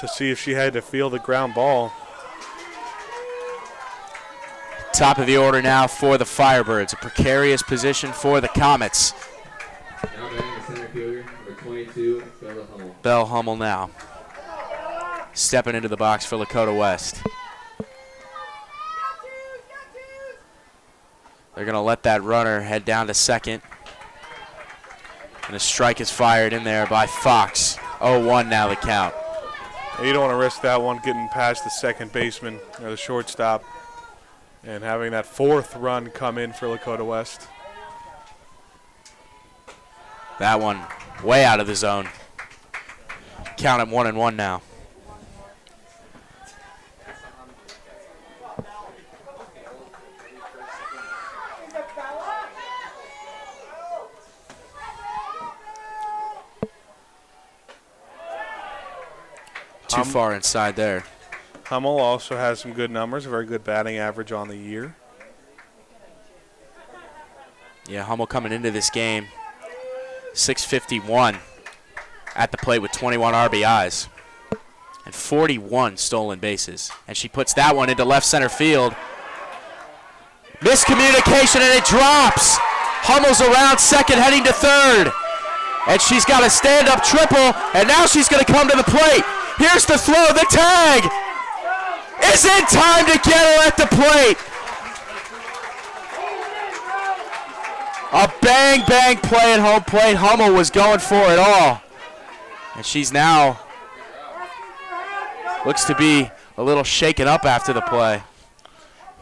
to see if she had to feel the ground ball. Top of the order now for the Firebirds. A precarious position for the Comets. Now batting the center fielder, number 22, Bella Hummel. Belle Hummel now stepping into the box for Lakota West. They're going to let that runner head down to second. And a strike is fired in there by Fox. 0-1 now the count. You don't want to risk that one getting past the second baseman or the shortstop and having that fourth run come in for Lakota West. That one way out of the zone. Count at 1-1 now. Too far inside there. Hummel also has some good numbers, a very good batting average on the year. Yeah, Hummel coming into this game .651 at the plate with 21 RBIs and 41 stolen bases. And she puts that one into left center field. Miscommunication, and it drops. Hummel's around second, heading to third. And she's got a stand-up triple, and now she's going to come to the plate. Here's the throw. The tag is in time to get her at the plate. A bang-bang play at home plate. Hummel was going for it all. And she's now looks to be a little shaken up after the play.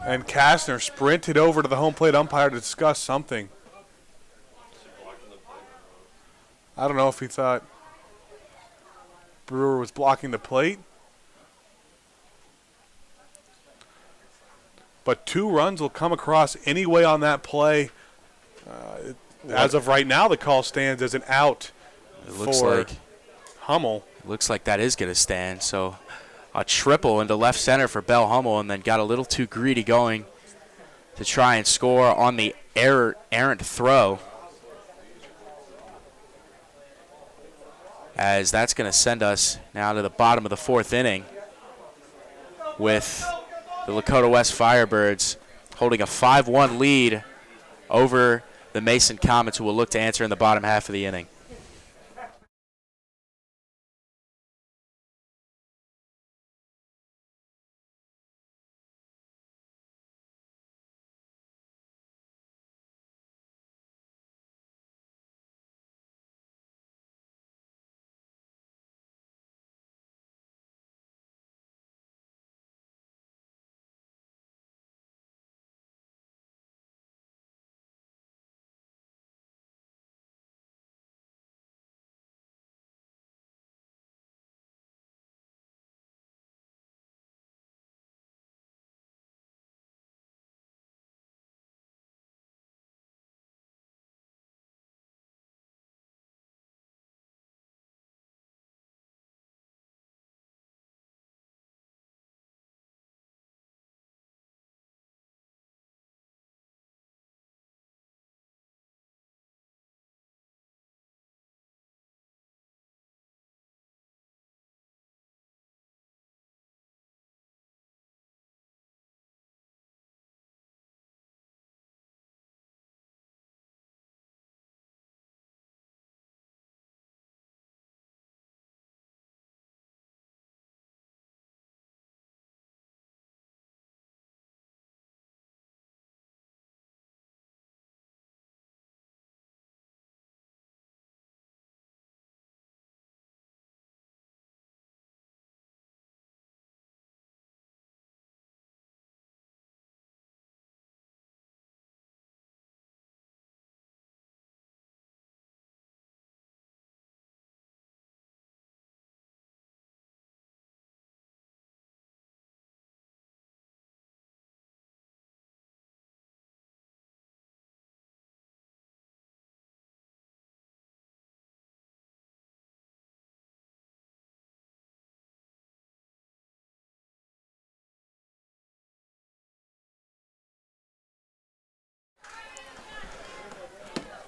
And Kastner sprinted over to the home plate umpire to discuss something. I don't know if he thought Brewer was blocking the plate. But 2 runs will come across anyway on that play. As of right now, the call stands as an out for Hummel. It looks like that is going to stand. So a triple into left center for Belle Hummel, and then got a little too greedy going to try and score on the errant throw. As that's going to send us now to the bottom of the 4th inning with the Lakota West Firebirds holding a 5-1 lead over the Mason Comets, who will look to answer in the bottom half of the inning.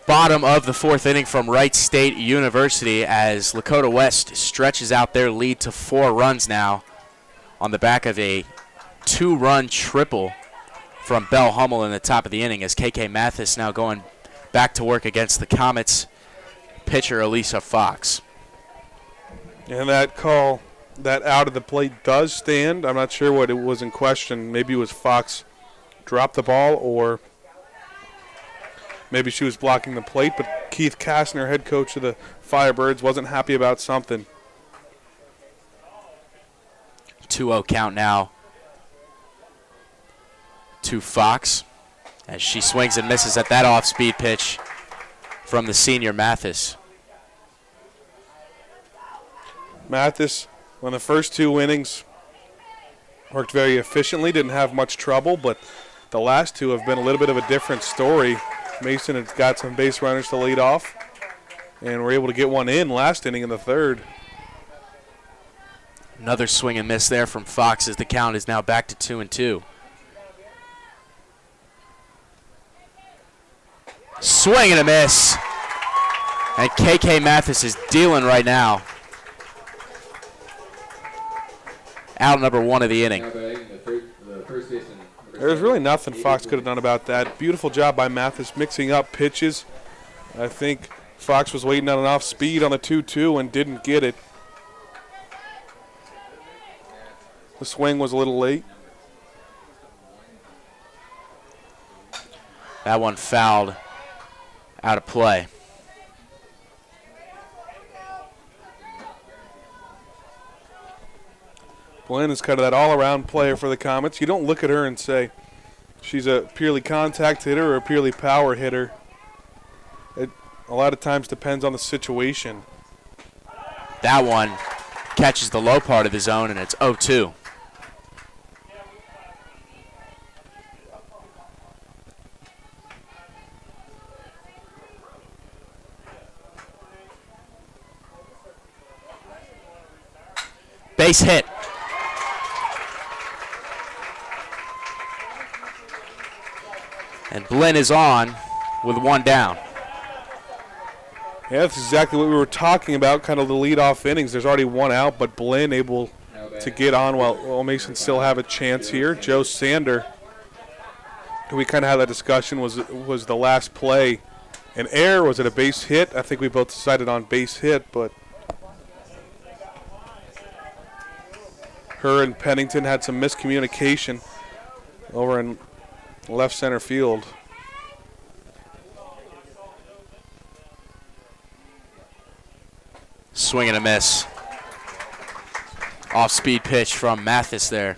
Bottom of the 4th inning from Wright State University as Lakota West stretches out their lead to 4 runs now on the back of a 2-run triple from Belle Hummel in the top of the inning, as KK Mathis now going back to work against the Comets pitcher Alicia Fox. And that call, that out of the plate does stand. I'm not sure what it was in question. Maybe it was Fox dropped the ball, or maybe she was blocking the plate, but Keith Kastner, head coach of the Firebirds, wasn't happy about something. 2-0 count now to Fox as she swings and misses at that off-speed pitch from the senior Mathis. Mathis, on the first 2 innings, worked very efficiently, didn't have much trouble, but the last 2 have been a little bit of a different story. Mason has got some base runners to lead off, and we're able to get one in last inning in the 3rd. Another swing and miss there from Fox as the count is now back to 2-2. Swing and a miss. And KK Mathis is dealing right now. Out number 1 of the inning. Now batting the first baseman. There's really nothing Fox could have done about that. Beautiful job by Mathis mixing up pitches. I think Fox was waiting on an off speed on the 2-2 and didn't get it. The swing was a little late. That one fouled out of play. Blinn is kind of that all-around player for the Comets. You don't look at her and say she's a purely contact hitter or a purely power hitter. It a lot of times depends on the situation. That one catches the low part of the zone, and it's 0-2. Base hit. And Blinn is on with 1 down. Yeah, that's exactly what we were talking about, kind of the lead-off innings. There's already 1 out, but Blinn able to get on while Mason still have a chance here. Joe Sander, who we kind of had that discussion, was the last play an error. Was it a base hit? I think we both decided on base hit, but her and Pennington had some miscommunication over in left center field. Swing and a miss. Off-speed pitch from Mathis there.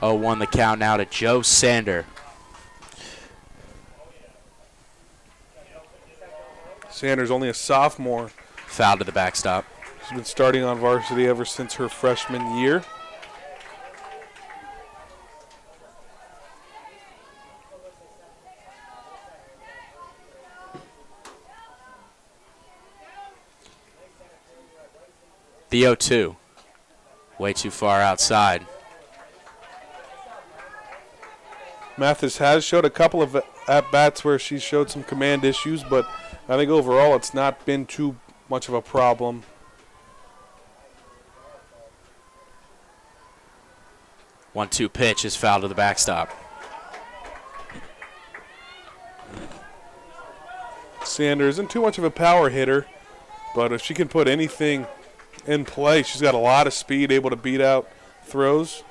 0-1 the count now to Joe Sander. Sanders only a sophomore. Foul to the backstop. She's been starting on varsity ever since her freshman year. The 0-2. Way too far outside. Mathis has showed a couple of at-bats where she showed some command issues, but I think overall it's not been too much of a problem. One-two pitch is foul to the backstop. Sanders isn't too much of a power hitter, but if she can put anything in play, she's got a lot of speed, able to beat out throws.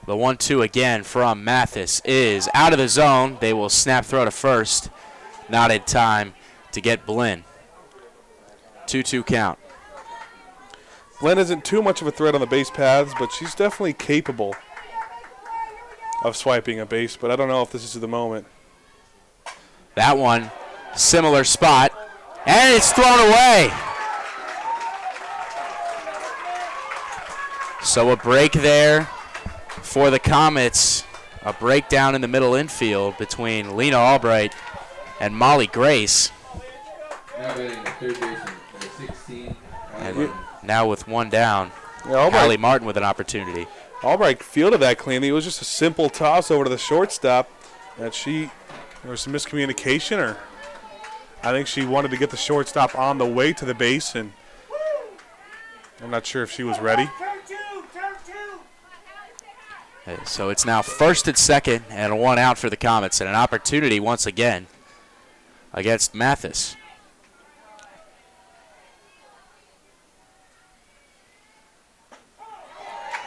The 1-2 again from Mathis is out of the zone. They will snap throw to first. Not in time to get Blinn. 2-2 count. Blinn isn't too much of a threat on the base paths, but she's definitely capable of swiping a base, but I don't know if this is the moment. That one, similar spot, and it's thrown away. So a break there for the Comets. A breakdown in the middle infield between Lena Albright and Molly Grace. Now batting the third baseman, number 16. And now with 1 down, Yeah, Allie Martin with an opportunity. Albright fielded that cleanly. It was just a simple toss over to the shortstop that there was some miscommunication, or I think she wanted to get the shortstop on the way to the base, and I'm not sure if she was ready. So it's now first and second and 1 out for the Comets, and an opportunity once again against Mathis.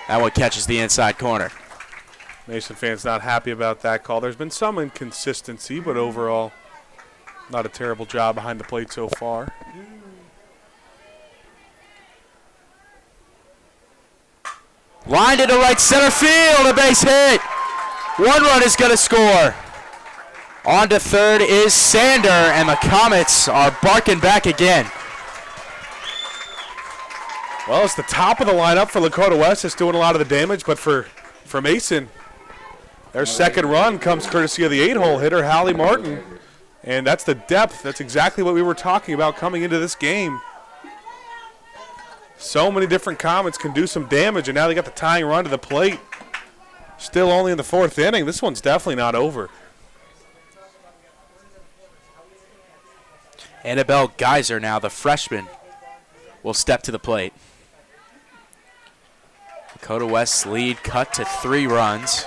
That one catches the inside corner. Mason fans not happy about that call. There's been some inconsistency, but overall, not a terrible job behind the plate so far. Lined into right center field, a base hit. 1 run is going to score. On to third is Sander, and the Comets are barking back again. Well, it's the top of the lineup for Lakota West. It's doing a lot of the damage, but for Mason, their second run comes courtesy of the 8-hole hitter, Hallie Martin. And that's the depth. That's exactly what we were talking about coming into this game. So many different Comets can do some damage, and now they got the tying run to the plate. Still only in the 4th inning. This one's definitely not over. Annabelle Geyser now, the freshman, will step to the plate. Lakota West's lead cut to 3 runs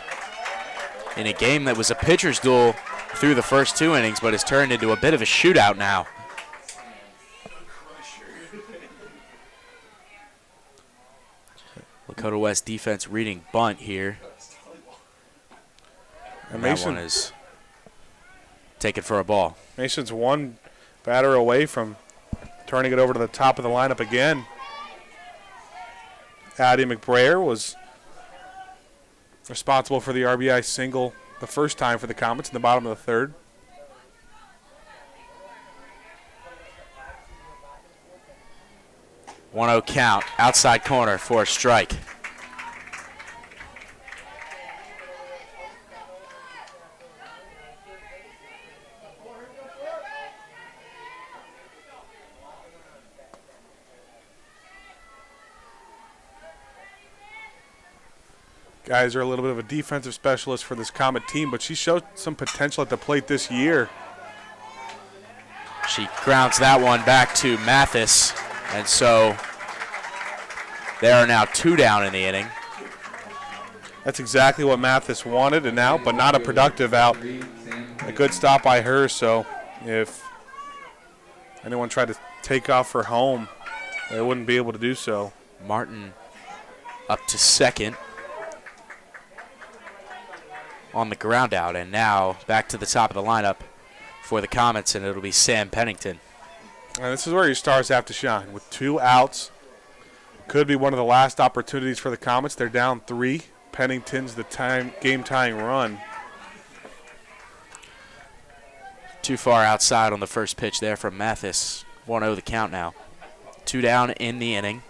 in a game that was a pitcher's duel through the first 2 innings, but has turned into a bit of a shootout now. Lakota West defense reading bunt here. And that one is taken for a ball. Mason's one batter away from turning it over to the top of the lineup again. Addie McBrayer was responsible for the RBI single the first time for the Comets in the bottom of the 3rd. One-0 count, outside corner for a strike. Guys are a little bit of a defensive specialist for this Comet team, but she showed some potential at the plate this year. She grounds that one back to Mathis, and so there are now 2 down in the inning. That's exactly what Mathis wanted, and now, but not a productive out. A good stop by her, so if anyone tried to take off for home, they wouldn't be able to do so. Martin up to second on the ground out, and now back to the top of the lineup for the Comets, and it'll be Sam Pennington. And this is where your stars have to shine. With 2 outs, could be one of the last opportunities for the Comets. They're down 3. Pennington's the game-tying run. Too far outside on the first pitch there from Mathis. 1-0 the count now. 2 down in the inning.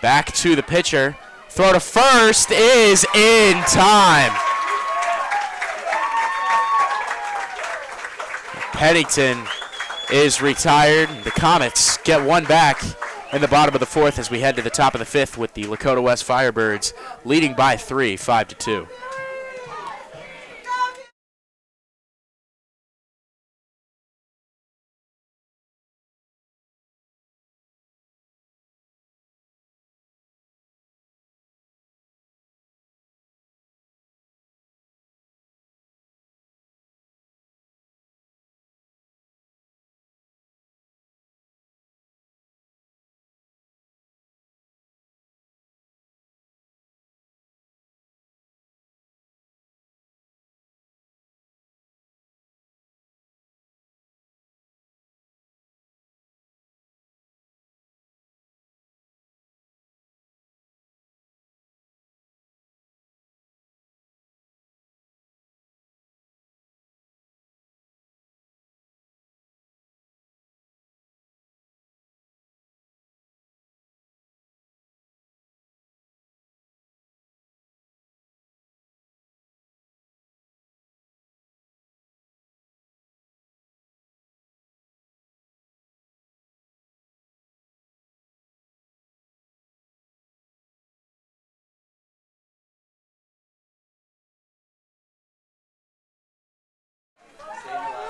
Back to the pitcher. Throw to first is in time. Pennington is retired. The Comets get 1 back in the bottom of the 4th as we head to the top of the 5th with the Lakota West Firebirds leading by 3, 5-2.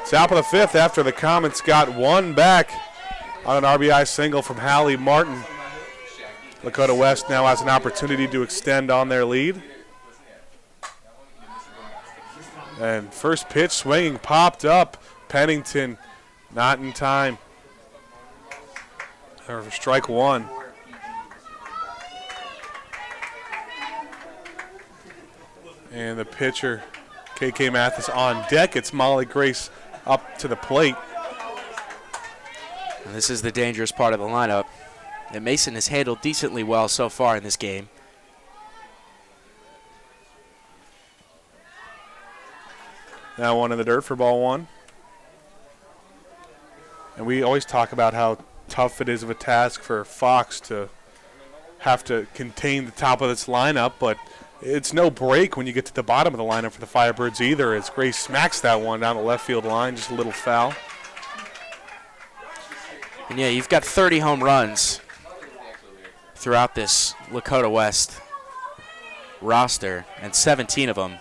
Top of the 5th after the Comets got 1 back on an RBI single from Hallie Martin. Lakota West now has an opportunity to extend on their lead. And first pitch swinging popped up. Pennington not in time. For strike 1. And the pitcher, KK Mathis, on deck. It's Molly Grace up to the plate. And this is the dangerous part of the lineup that Mason has handled decently well so far in this game. Now 1 in the dirt for ball 1. And we always talk about how tough it is of a task for Fox to have to contain the top of this lineup, but it's no break when you get to the bottom of the lineup for the Firebirds either, as Grace smacks that one down the left field line, just a little foul. And yeah, you've got 30 home runs throughout this Lakota West roster, and 17 of them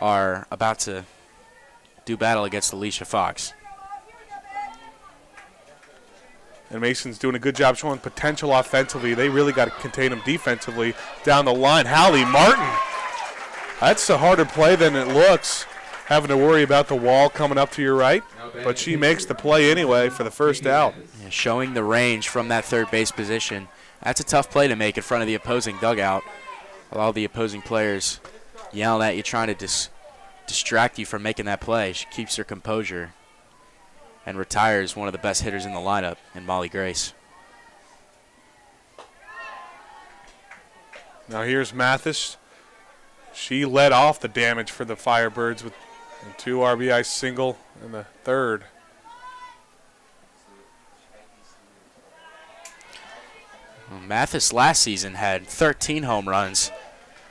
are about to do battle against Alicia Fox. And Mason's doing a good job showing potential offensively. They really got to contain him defensively down the line. Hallie Martin. That's a harder play than it looks, having to worry about the wall coming up to your right. But she makes the play anyway for the first out. Yeah, showing the range from that third base position. That's a tough play to make in front of the opposing dugout. All the opposing players yelling at you, trying to distract you from making that play. She keeps her composure and retires one of the best hitters in the lineup in Molly Grace. Now here's Mathis. She led off the damage for the Firebirds with a 2 RBI single in the third. Well, Mathis last season had 13 home runs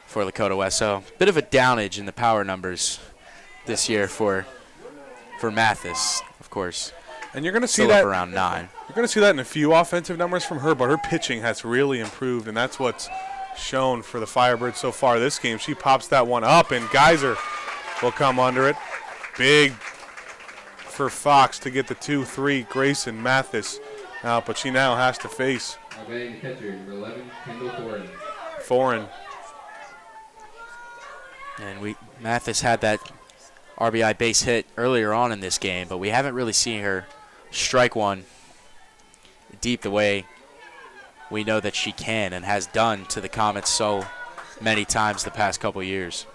for Lakota West, so a bit of a downage in the power numbers this year for Mathis, of course. And you're going to see Still that up around 9. You're going to see that in a few offensive numbers from her, but her pitching has really improved, and that's what's shown for the Firebirds so far this game. She pops that one up, and Geyser will come under it. Big for Fox to get the 2-3. Grayson Mathis out, but she now has to face Batting catcher, number 11, Kendall Foreign. Foreign. And Mathis had that RBI base hit earlier on in this game, but we haven't really seen her strike one deep the way we know that she can and has done to the Comets so many times the past couple years.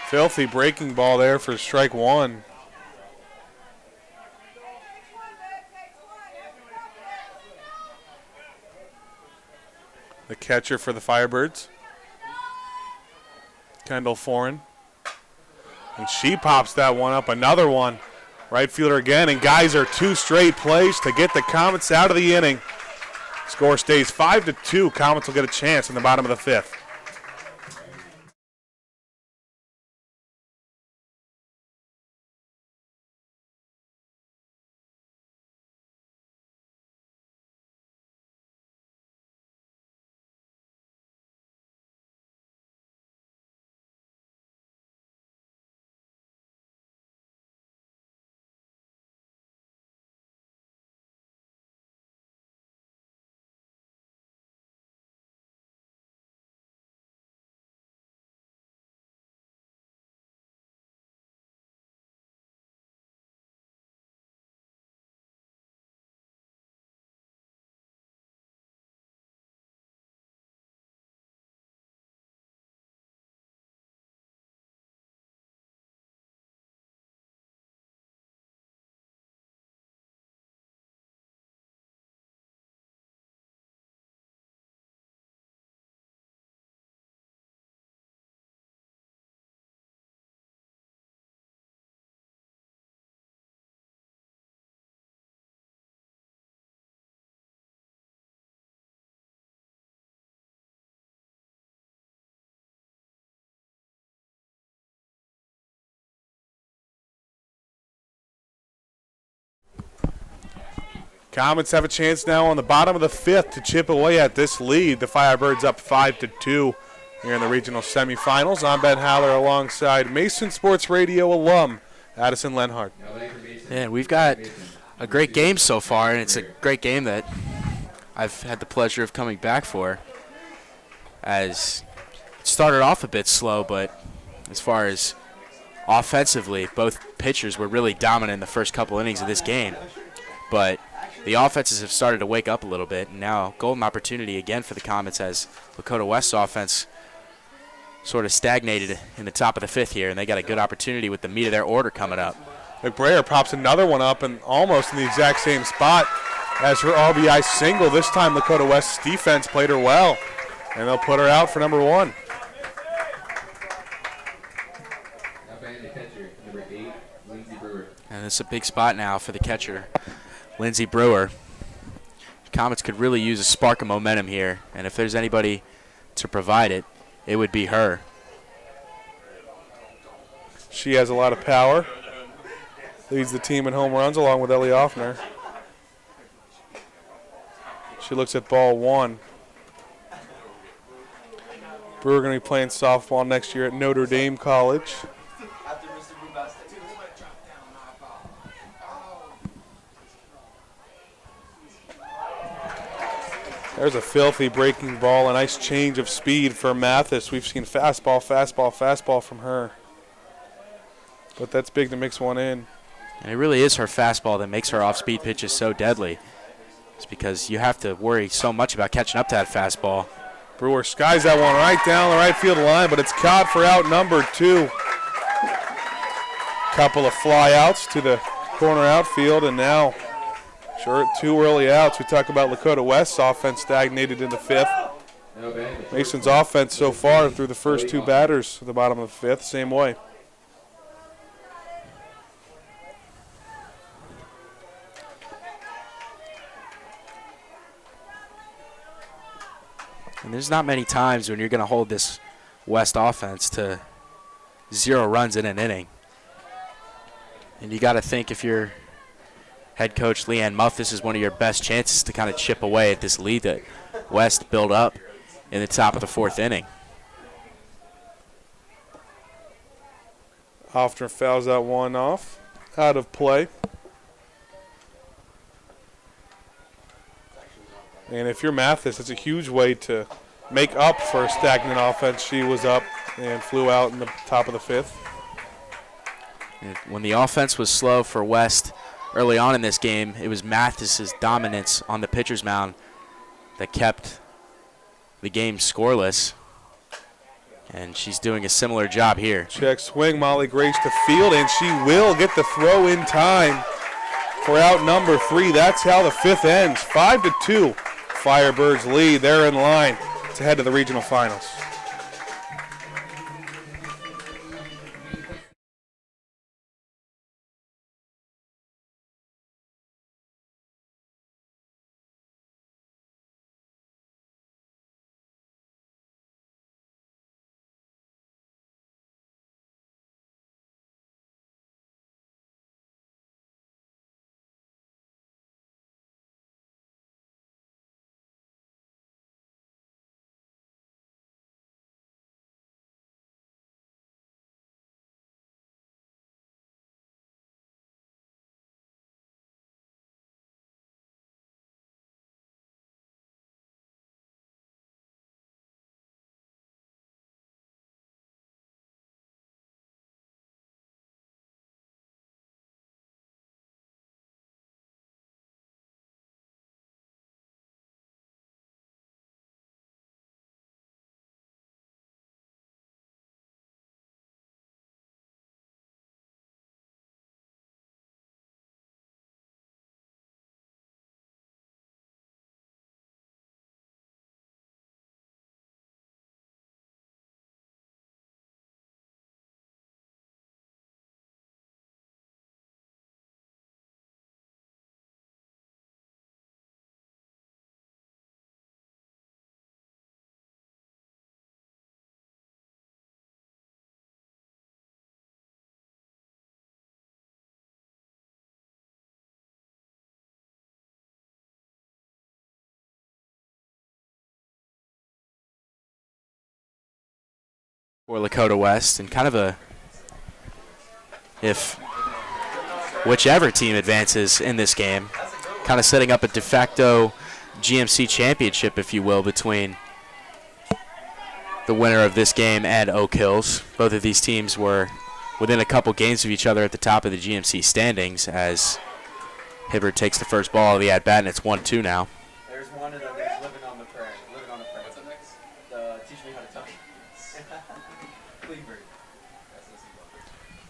Filthy breaking ball there for strike one. The catcher for the Firebirds, Kendall Foreign. And she pops that one up, another one. Right fielder again, and Geyser 2 straight plays to get the Comets out of the inning. Score stays 5-2. Comets will get a chance in the bottom of the 5th. Comets have a chance now on the bottom of the 5th to chip away at this lead. The Firebirds up 5-2 here in the regional semifinals. I'm Ben Haller alongside Mason Sports Radio alum Addison Lenhart. Yeah, we've got a great game so far, and it's a great game that I've had the pleasure of coming back for. As it started off a bit slow, but as far as offensively, both pitchers were really dominant in the first couple innings of this game. But the offenses have started to wake up a little bit, and now golden opportunity again for the Comets as Lakota West's offense sort of stagnated in the top of the 5th here, and they got a good opportunity with the meat of their order coming up. McBrayer pops another one up and almost in the exact same spot as her RBI single. This time Lakota West's defense played her well, and they'll put her out for number 1. And it's a big spot now for the catcher, Lindsey Brewer. Comets could really use a spark of momentum here, and if there's anybody to provide it, it would be her. She has a lot of power. Leads the team in home runs along with Ellie Offner. She looks at ball 1. Brewer going to be playing softball next year at Notre Dame College. There's a filthy breaking ball, a nice change of speed for Mathis. We've seen fastball, fastball, fastball from her. But that's big to mix one in. And it really is her fastball that makes her off-speed pitches so deadly. It's because you have to worry so much about catching up to that fastball. Brewer skies that one right down the right field line, but it's caught for out number 2. Couple of flyouts to the corner outfield, and now short 2 early outs. We talk about Lakota West's offense stagnated in the 5th. Mason's offense so far through the first 2 batters at the bottom of the 5th, same way. And there's not many times when you're going to hold this West offense to 0 runs in an inning. And you got to think, if you're head coach Leanne Muff, this is one of your best chances to kind of chip away at this lead that West built up in the top of the 4th inning. Offner fouls that one off, out of play. And if you're Mathis, it's a huge way to make up for a stagnant offense. She was up and flew out in the top of the 5th. When the offense was slow for West early on in this game, it was Mathis's dominance on the pitcher's mound that kept the game scoreless. And she's doing a similar job here. Check swing, Molly Grace to field, and she will get the throw in time for out number 3. That's how the 5th ends. 5-2. Firebirds lead. They're in line to head to the regional finals. For Lakota West, and kind of if whichever team advances in this game, kind of setting up a de facto GMC championship, if you will, between the winner of this game and Oak Hills. Both of these teams were within a couple games of each other at the top of the GMC standings, as Hibbert takes the first ball of the at-bat, and it's 1-2 now. There's one of them that's living on the prayer. Living on the prayer. What's up next? Teach me how to talk.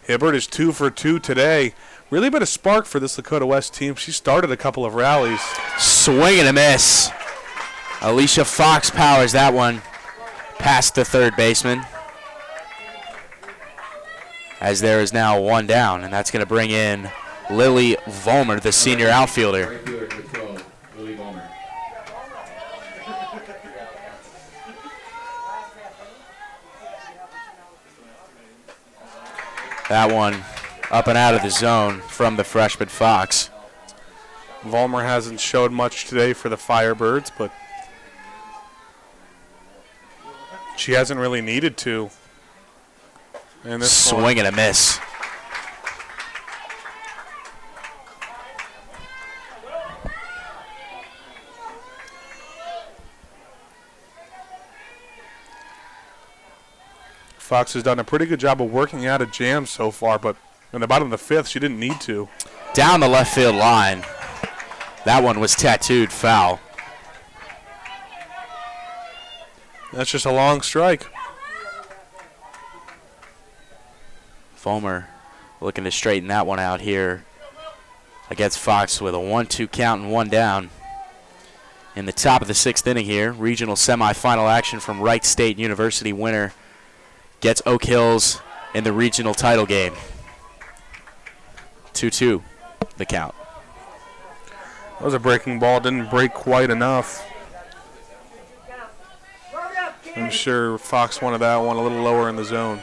Hibbert is 2 for 2 today. Really been a spark for this Lakota West team. She started a couple of rallies. Swing and a miss. Alicia Fox powers that one past the third baseman, as there is now one down, and that's going to bring in Lily Vollmer, the senior outfielder. Right fielder for 12, Lily Vollmer. That one up and out of the zone from the freshman Fox. Vollmer hasn't showed much today for the Firebirds, but she hasn't really needed to. And this Swing and a miss. Fox has done a pretty good job of working out of jams so far, but in the bottom of the 5th, she didn't need to. Down the left field line. That one was tattooed foul. That's just a long strike. Vollmer looking to straighten that one out here against Fox with a 1-2 count and 1 down. In the top of the 6th inning here, regional semifinal action from Wright State University. Winner gets Oak Hills in the regional title game. 2-2 the count. That was a breaking ball. Didn't break quite enough. I'm sure Fox wanted that one a little lower in the zone.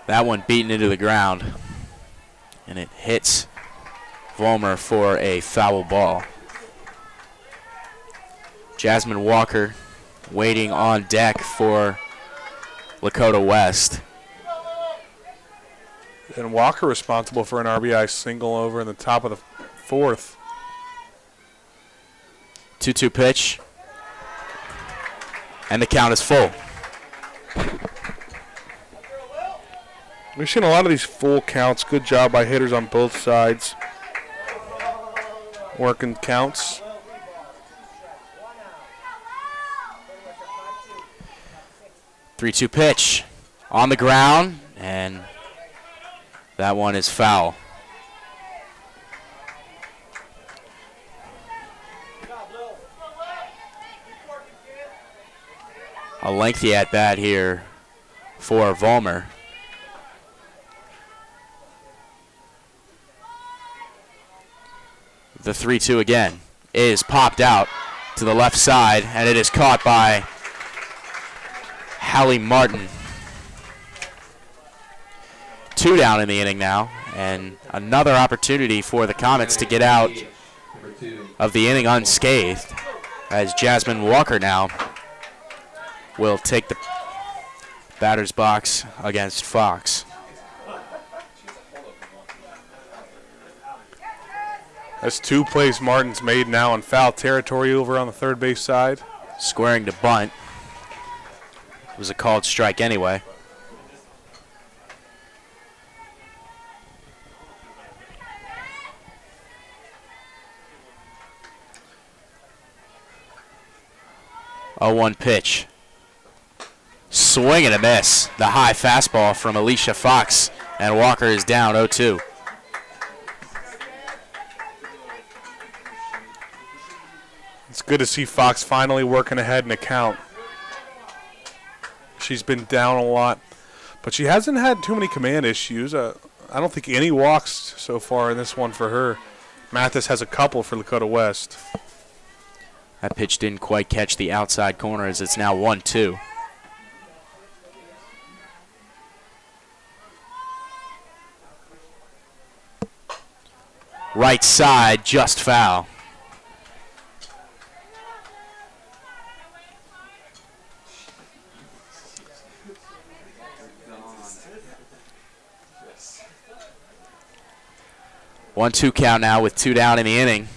That one beaten into the ground. And it hits Vollmer for a foul ball. Jasmine Walker waiting on deck for Lakota West. And Walker responsible for an RBI single over in the top of the 4th. 2-2 pitch. And the count is full. We've seen a lot of these full counts. Good job by hitters on both sides. Working counts. Three-two pitch on the ground, and that one is foul. A lengthy at-bat here for Vollmer. The 3-2 again is popped out to the left side, and it is caught by Hallie Martin. 2 down in the inning now, and another opportunity for the Comets to get out of the inning unscathed, as Jasmine Walker now will take the batter's box against Fox. That's 2 plays Martin's made now in foul territory over on the third base side. Squaring to bunt. It was a called strike anyway. A 1 pitch. Swing and a miss. The high fastball from Alicia Fox, and Walker is down 0-2. It's good to see Fox finally working ahead in the count. She's been down a lot, but she hasn't had too many command issues. I don't think any walks so far in this one for her. Mathis has a couple for Lakota West. That pitch didn't quite catch the outside corner, as it's now 1-2. Right side, just foul. 1-2 count now with 2 down in the inning.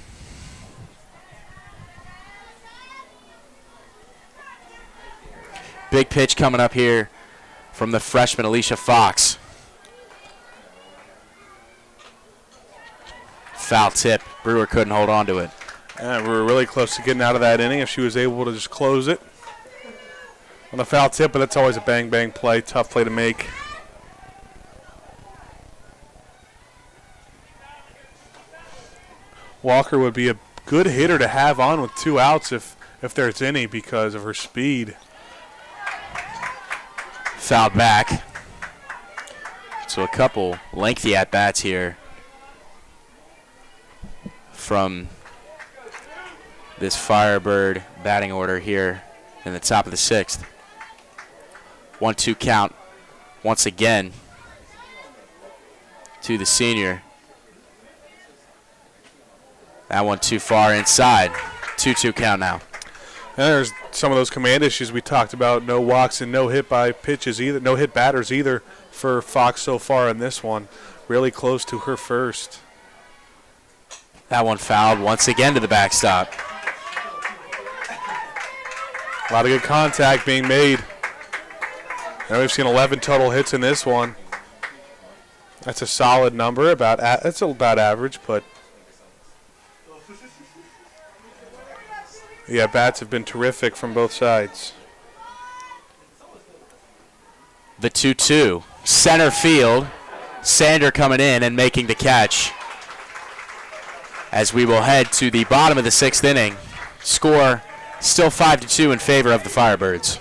Big pitch coming up here from the freshman Alicia Fox. Foul tip. Brewer couldn't hold on to it. And we were really close to getting out of that inning if she was able to just close it on the foul tip, but that's always a bang-bang play, tough play to make. Walker would be a good hitter to have on with 2 outs if there's any, because of her speed. Fouled back. So a couple lengthy at-bats here from this Firebird batting order here in the top of the 6th. 1-2 count once again to the senior. That one too far inside. 2-2 count now. And there's some of those command issues we talked about. No walks and no hit by pitches either. No hit batters either for Fox so far in this one. Really close to her first. That one fouled once again to the backstop. A lot of good contact being made. Now we've seen 11 total hits in this one. That's a solid number. That's about average, but yeah, bats have been terrific from both sides. The 2-2. Center field. Sander coming in and making the catch. As we will head to the bottom of the 6th inning. Score still 5-2 in favor of the Firebirds.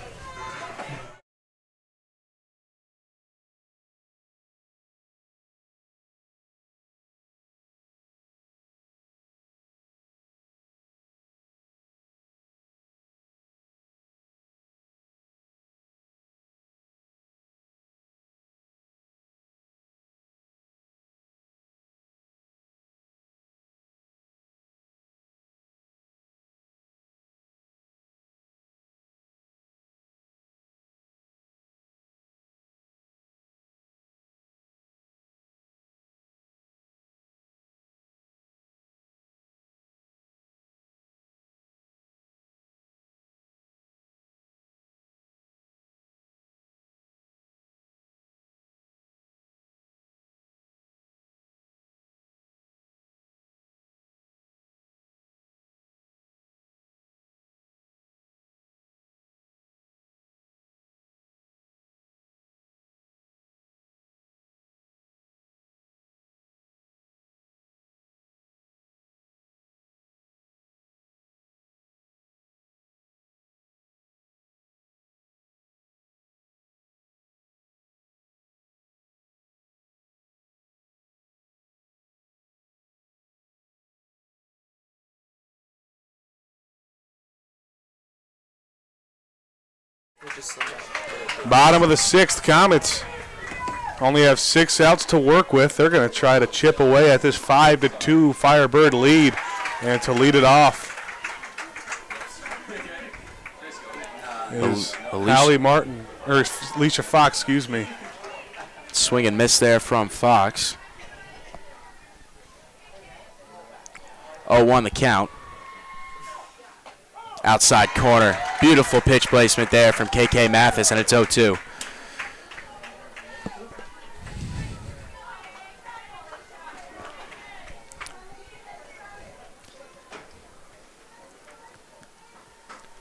Bottom of the 6th, Comets only have 6 outs to work with. They're going to try to chip away at this 5-2 Firebird lead, and to lead it off is Allie Martin, or Alicia Fox, excuse me. Swing and miss there from Fox. 0-1 the count. Outside corner. Beautiful pitch placement there from KK Mathis, and it's 0-2.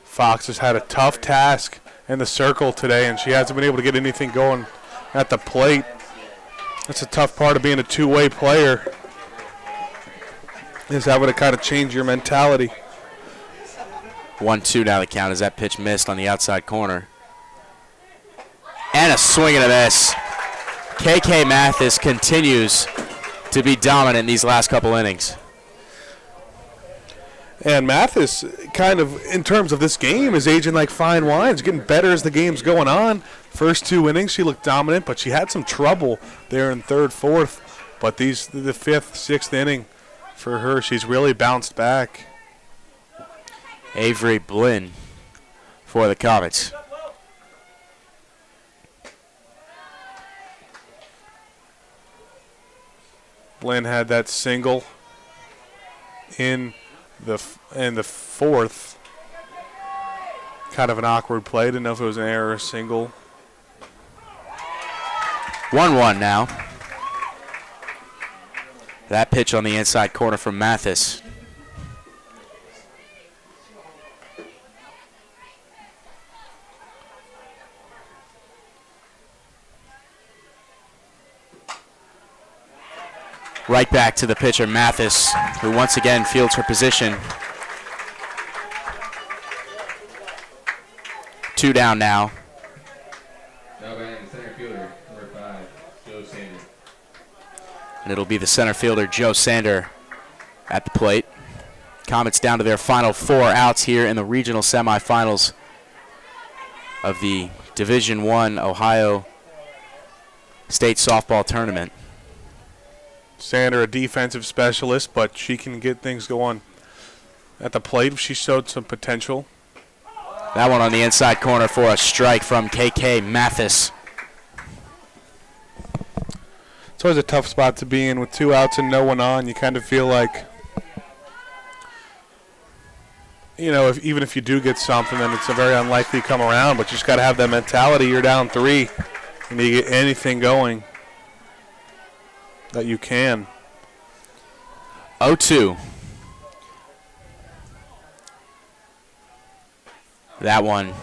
Fox has had a tough task in the circle today, and she hasn't been able to get anything going at the plate. That's a tough part of being a two-way player, is having to kind of change your mentality. 1-2 now the count as that pitch missed on the outside corner. And a swing and a miss. KK Mathis continues to be dominant in these last couple innings. And Mathis, kind of, in terms of this game, is aging like fine wine. It's getting better as the game's going on. First 2 innings, she looked dominant, but she had some trouble there in 3rd, 4th. But the 5th, 6th inning for her, she's really bounced back. Avery Blinn for the Comets. Blinn had that single in the 4th. Kind of an awkward play. Didn't know if it was an error or a single. 1-1 now. That pitch on the inside corner from Mathis. Right back to the pitcher, Mathis, who once again fields her position. 2 down now. Now batting center fielder, number 5, Joe Sander. And it'll be the center fielder, Joe Sander, at the plate. Comets down to their final 4 outs here in the regional semifinals of the Division I Ohio State Softball Tournament. Sander, a defensive specialist, but she can get things going at the plate if she showed some potential. That one on the inside corner for a strike from KK Mathis. It's always a tough spot to be in with 2 outs and no one on. You kind of feel like, you know, even if you do get something, then it's a very unlikely to come around. But you just got to have that mentality. You're down 3, and you get anything going that you can. 0-2. That one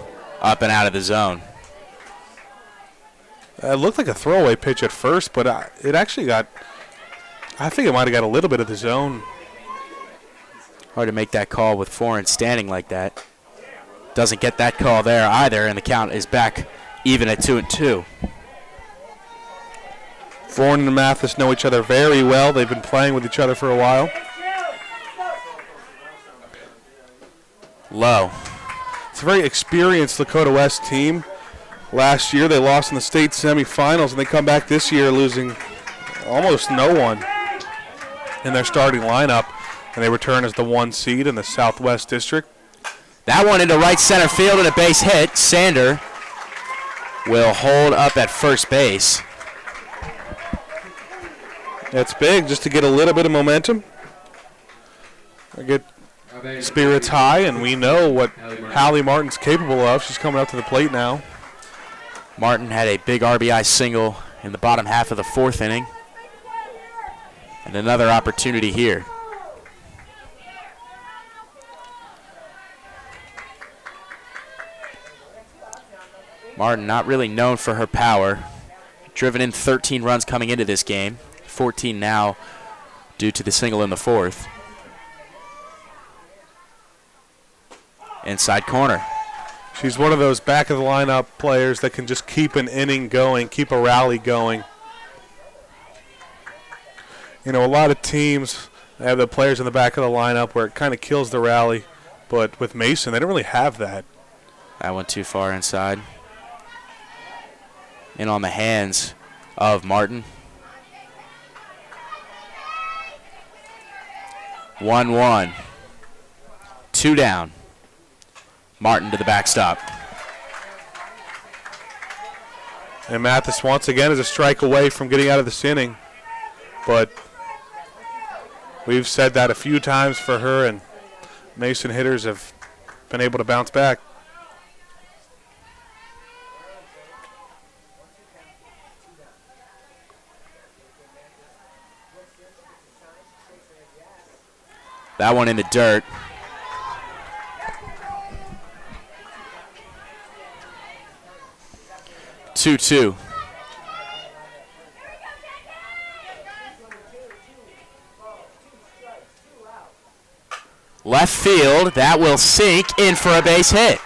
up and out of the zone. It looked like a throwaway pitch at first, but it actually got, I think it might have got a little bit of the zone. Hard to make that call with Foreign standing like that. Doesn't get that call there either, and the count is back even at 2-2. Foreign and Mathis know each other very well. They've been playing with each other for a while. Low. It's a very experienced Lakota West team. Last year they lost in the state semifinals, and they come back this year losing almost no one in their starting lineup, and they return as the 1 seed in the Southwest District. That one into right center field and a base hit. Sander will hold up at first base. That's big, just to get a little bit of momentum. Get spirits high, and we know what Hallie Martin's capable of. She's coming up to the plate now. Martin had a big RBI single in the bottom half of the 4th inning. And another opportunity here. Martin not really known for her power. Driven in 13 runs coming into this game. 14 now due to the single in the 4th. Inside corner. She's one of those back of the lineup players that can just keep an inning going, keep a rally going. You know, a lot of teams have the players in the back of the lineup where it kind of kills the rally, but with Mason, they don't really have that. That went too far inside. In on the hands of Martin. 1-1. 2 down. Martin to the backstop. And Mathis once again is a strike away from getting out of this inning. But we've said that a few times for her, and Mason hitters have been able to bounce back. That one in the dirt. Two. Left field, that will sink in for a base hit.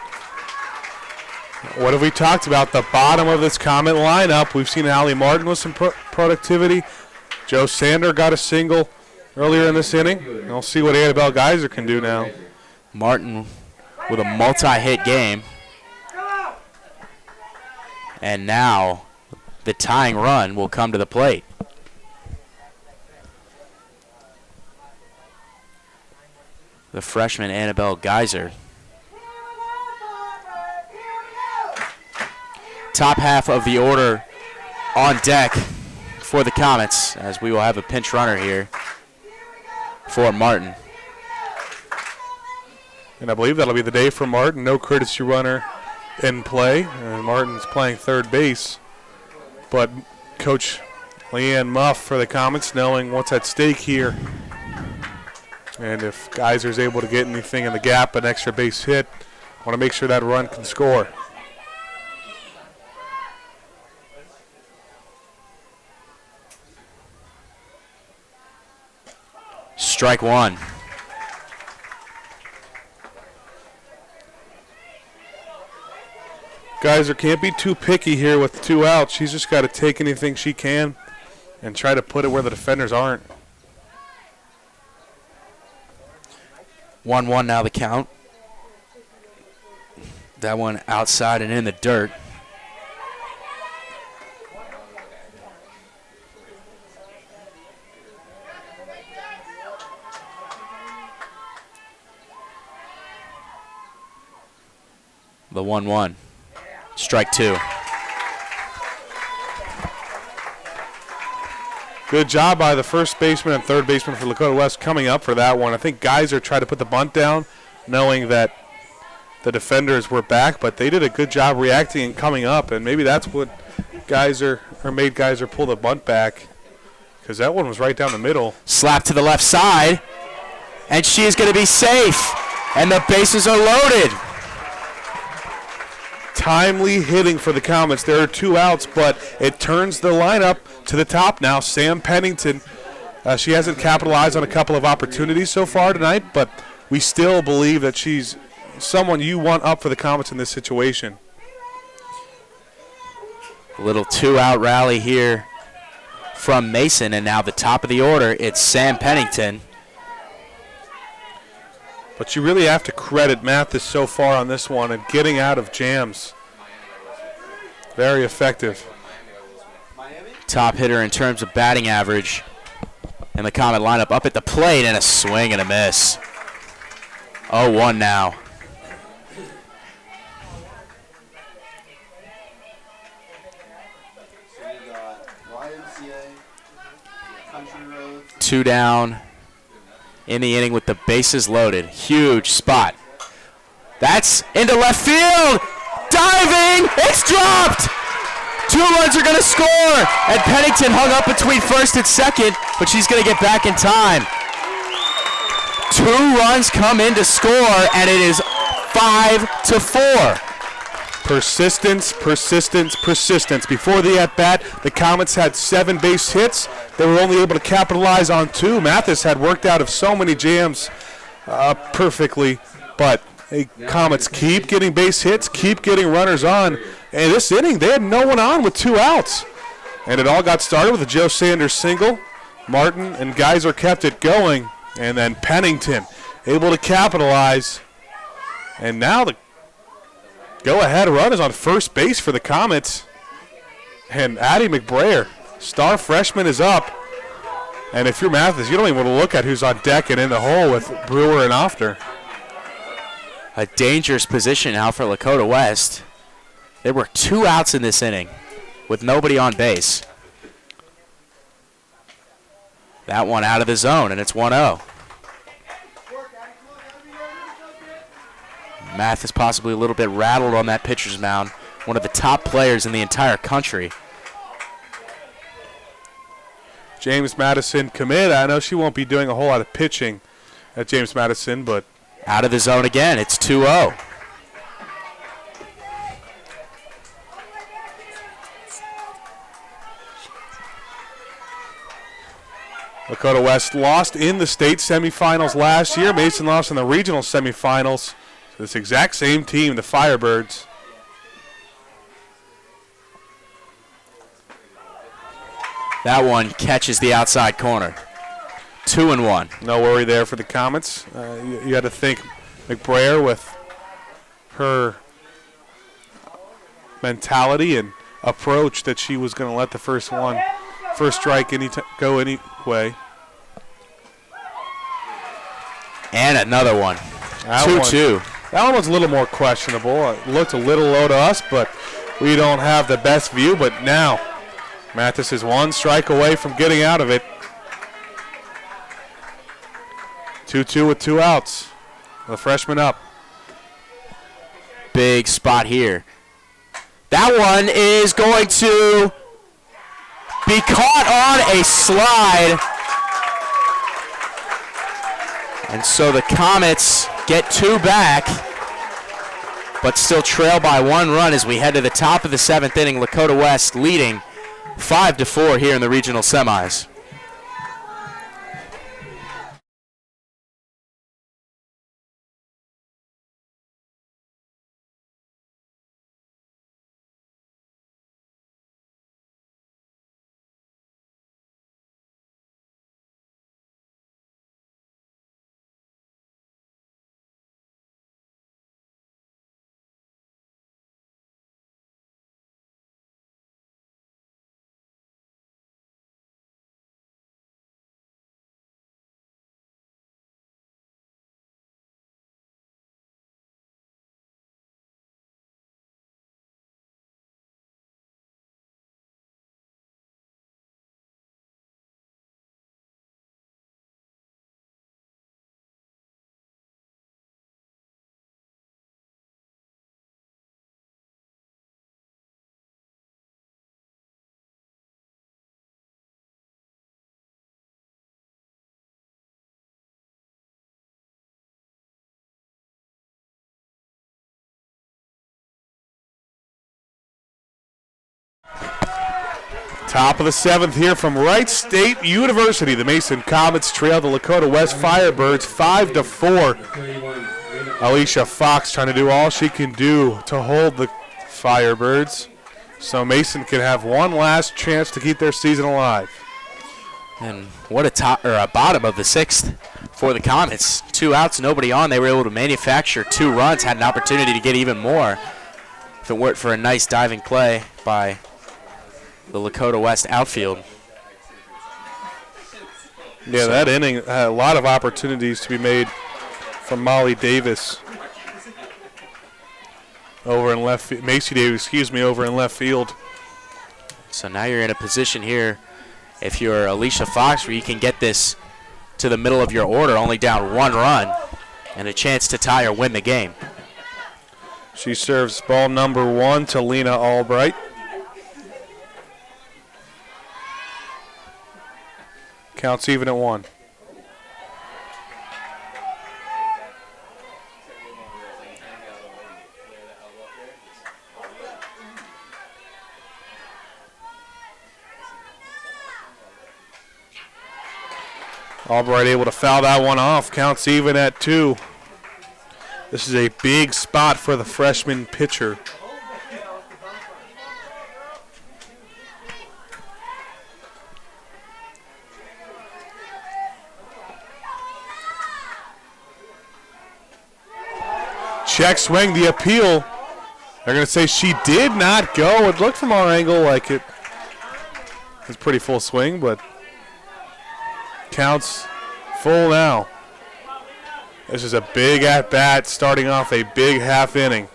What have we talked about? The bottom of this Comet lineup. We've seen Hallie Martin with some productivity. Joe Sander got a single earlier in this inning. And we'll see what Annabelle Geyser can do now. Martin with a multi-hit game. And now the tying run will come to the plate. The freshman Annabelle Geyser. Top half of the order on deck for the Comets, as we will have a pinch runner here for Martin. And I believe that'll be the day for Martin. No courtesy runner in play, and Martin's playing third base. But Coach Leanne Muff for the Comets, knowing what's at stake here, and if Geyser's able to get anything in the gap, an extra base hit, want to make sure that run can score. Strike one. Geyser can't be too picky here with 2 outs. She's just got to take anything she can and try to put it where the defenders aren't. 1-1 now the count. That one outside and in the dirt. The 1-1. Strike two. Good job by the first baseman and third baseman for Lakota West coming up for that one. I think Geyser tried to put the bunt down knowing that the defenders were back, but they did a good job reacting and coming up, and maybe that's what made Geyser pull the bunt back, because that one was right down the middle. Slap to the left side, and she is going to be safe, and the bases are loaded. Timely hitting for the Comets. There are 2 outs, but it turns the lineup to the top now. Sam Pennington, she hasn't capitalized on a couple of opportunities so far tonight, but we still believe that she's someone you want up for the Comets in this situation. A little 2-out rally here from Mason, and now the top of the order, it's Sam Pennington. But you really have to credit Mathis so far on this one and getting out of jams. Very effective. Top hitter in terms of batting average. And the Comet lineup up at the plate, and a swing and a miss. 0-1 now. So we got YMCA, Country Roads. 2 down in the inning with the bases loaded. Huge spot. That's into left field. Diving. It's dropped. 2 runs are going to score. And Pennington hung up between first and second, but she's going to get back in time. 2 runs come in to score, and it is 5-4. Persistence, persistence, persistence. Before the at-bat, the Comets had 7 base hits. They were only able to capitalize on 2. Mathis had worked out of so many jams perfectly, but the Comets keep getting base hits, keep getting runners on. And this inning, they had no one on with 2 outs. And it all got started with a Joe Sanders single. Martin and Geyser kept it going. And then Pennington able to capitalize. And now the go-ahead run is on first base for the Comets. And Addie McBrayer, star freshman, is up. And if you're Mathis, you don't even want to look at who's on deck and in the hole with Brewer and Ofter. A dangerous position now for Lakota West. There were 2 outs in this inning with nobody on base. That one out of the zone, and it's 1-0. Mathis possibly a little bit rattled on that pitcher's mound. One of the top players in the entire country. James Madison commit. I know she won't be doing a whole lot of pitching at James Madison, but out of the zone again. It's 2-0. Lakota West lost in the state semifinals last year. Mason lost in the regional semifinals to this exact same team, the Firebirds. That one catches the outside corner. 2-1. No worry there for the Comets. You had to think McBrayer with her mentality and approach that she was going to let the first strike go anyway. And another one. 2-2. That one was a little more questionable. It looked a little low to us, but we don't have the best view. But now Mathis is 1 strike away from getting out of it. 2-2 with 2 outs. The freshman up. Big spot here. That one is going to be caught on a slide. And so the Comets get 2 back, but still trail by 1 run as we head to the top of the 7th inning. Lakota West leading 5-4 here in the regional semis. Top of the 7th here from Wright State University. The Mason Comets trail the Lakota West Firebirds 5-4. Alicia Fox trying to do all she can do to hold the Firebirds, so Mason can have one last chance to keep their season alive. And what a bottom of the 6th for the Comets. 2 outs, nobody on. They were able to manufacture 2 runs, had an opportunity to get even more if it weren't for a nice diving play by the Lakota West outfield. Yeah, that inning had a lot of opportunities to be made from Molly Davis over in left field. Macy Davis, over in left field. So now you're in a position here, if you're Alicia Fox, where you can get this to the middle of your order, only down 1 run, and a chance to tie or win the game. She serves ball number 1 to Lena Albright. Counts even at 1. Albright able to foul that one off. Counts even at 2. This is a big spot for the freshman pitcher. Check swing, the appeal. They're going to say she did not go. It looked from our angle like it was pretty full swing, but counts full now. This is a big at-bat starting off a big half inning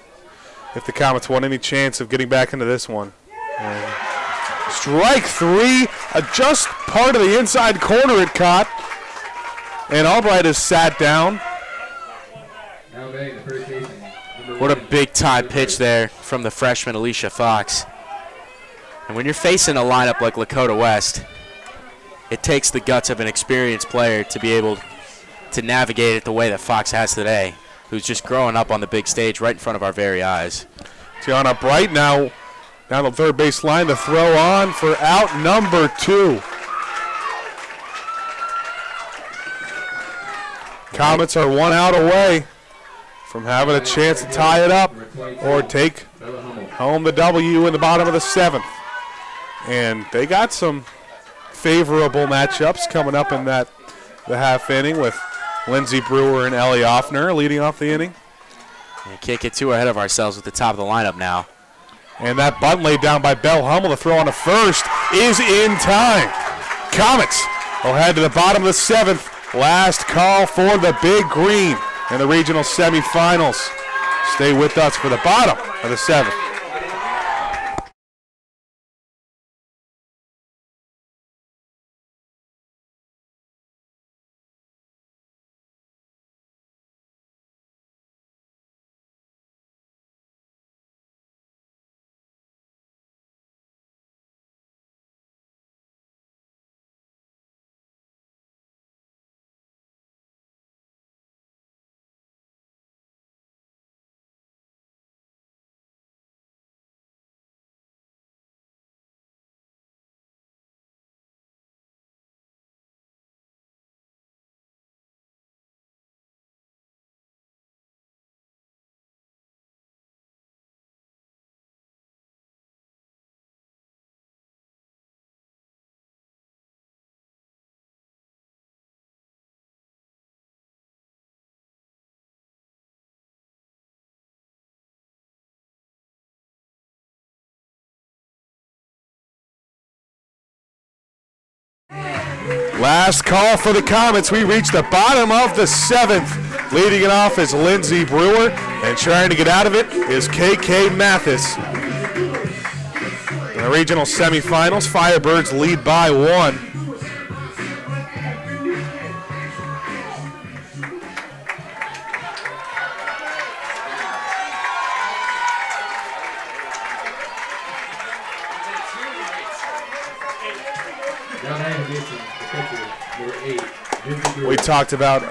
if the Comets want any chance of getting back into this one. And strike 3, just part of the inside corner it caught. And Albright is sat down. What a big-time pitch there from the freshman Alicia Fox. And when you're facing a lineup like Lakota West, it takes the guts of an experienced player to be able to navigate it the way that Fox has today, who's just growing up on the big stage right in front of our very eyes. Tiana Bright now down the third base line to throw on for out number 2. Comets are 1 out away from having a chance to tie it up or take home the W in the bottom of the 7th. And they got some favorable matchups coming up in the half inning with Lindsey Brewer and Ellie Offner leading off the inning. We can't get too ahead of ourselves with the top of the lineup now. And that bunt laid down by Belle Hummel to throw on to first is in time. Comets will head to the bottom of the 7th. Last call for the Big Green in the regional semifinals. Stay with us for the bottom of the 7th. Last call for the Comets. We reach the bottom of the 7th. Leading it off is Lindsey Brewer, and trying to get out of it is KK Mathis. In the regional semifinals, Firebirds lead by 1. We talked about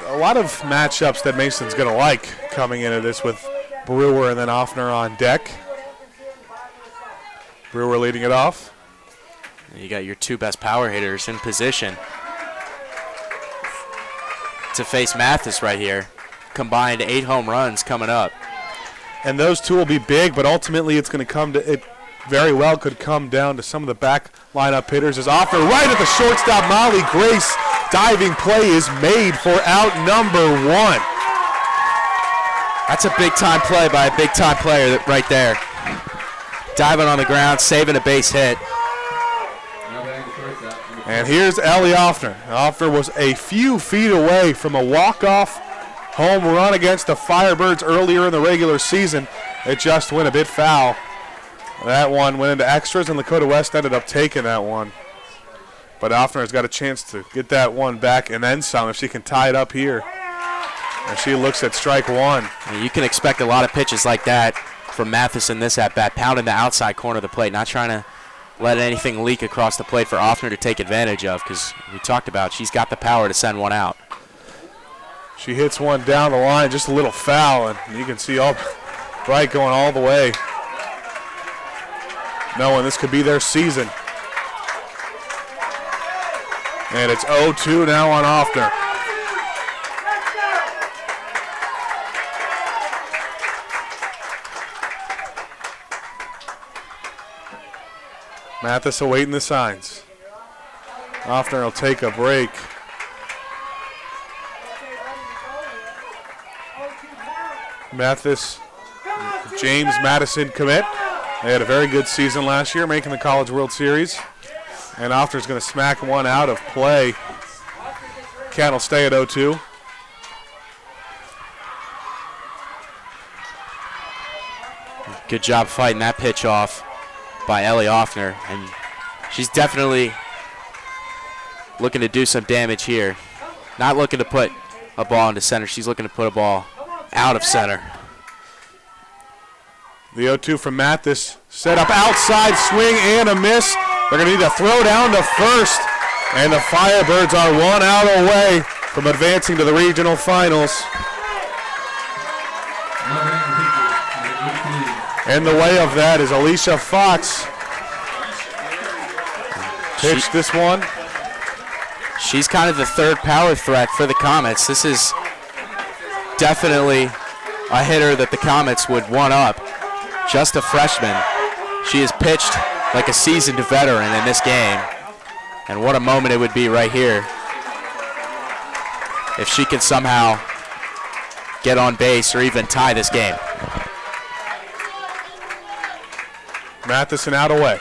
a lot of matchups that Mason's going to like coming into this with Brewer and then Offner on deck. Brewer leading it off. You got your two best power hitters in position to face Mathis right here. Combined 8 home runs coming up. And those two will be big, but ultimately it's going to come to it. Very well could come down to some of the back lineup hitters. Is off the right at the shortstop. Molly Grace diving play is made for out number 1. That's a big-time play by a big-time player right there. Diving on the ground, saving a base hit. And here's Ellie Offner. Offner was a few feet away from a walk-off home run against the Firebirds earlier in the regular season. It just went a bit foul. That one went into extras, and Lakota West ended up taking that one. But Offner has got a chance to get that one back and then some if she can tie it up here. And she looks at strike 1. You can expect a lot of pitches like that from Mathis in this at-bat, pounding the outside corner of the plate, not trying to let anything leak across the plate for Offner to take advantage of, because we talked about she's got the power to send one out. She hits one down the line, just a little foul, and you can see all Bright going all the way, knowing this could be their season. And it's 0-2 now on Offner. Mathis awaiting the signs. Offner will take a break. Mathis, James Madison Comet. They had a very good season last year, making the College World Series. And Offner's going to smack one out of play. Count will stay at 0-2. Good job fighting that pitch off by Ellie Offner, and she's definitely looking to do some damage here. Not looking to put a ball into center, she's looking to put a ball out of center. The 0-2 from Mathis, set up outside, swing and a miss. They're going to need to throw down to first, and the Firebirds are 1 out away from advancing to the regional finals. In the way of that is Alicia Fox. Pitched this one. She's kind of the third power threat for the Comets. This is definitely a hitter that the Comets would one up. Just a freshman. She has pitched like a seasoned veteran in this game. And what a moment it would be right here if she could somehow get on base or even tie this game. Matheson out away.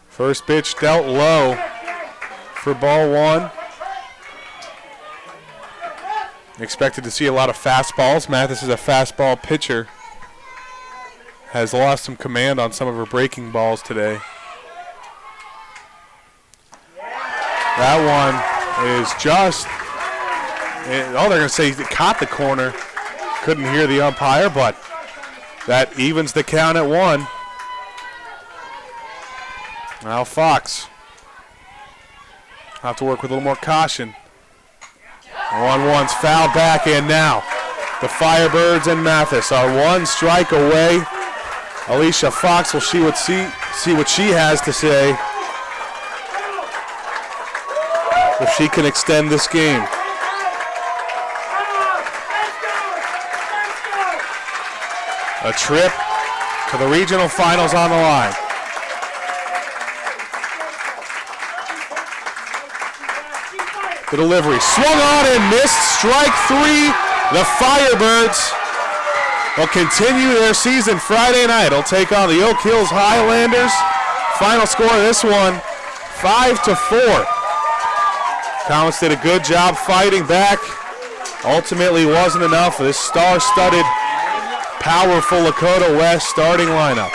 First pitch dealt low for ball 1. Expected to see a lot of fastballs. Mathis is a fastball pitcher. Has lost some command on some of her breaking balls today. That one is just, they're going to say it caught the corner. Couldn't hear the umpire, but that evens the count at 1. Now Fox have to work with a little more caution. 1-1's foul back, and now the Firebirds and Mathis are 1 strike away. Alicia Fox will see what she has to say if she can extend this game. A trip to the regional finals on the line. The delivery swung on and missed. Strike 3. The Firebirds will continue their season Friday night. They'll take on the Oak Hills Highlanders. Final score of this one, 5-4. Comets did a good job fighting back. Ultimately wasn't enough for this star-studded, powerful Lakota West starting lineup.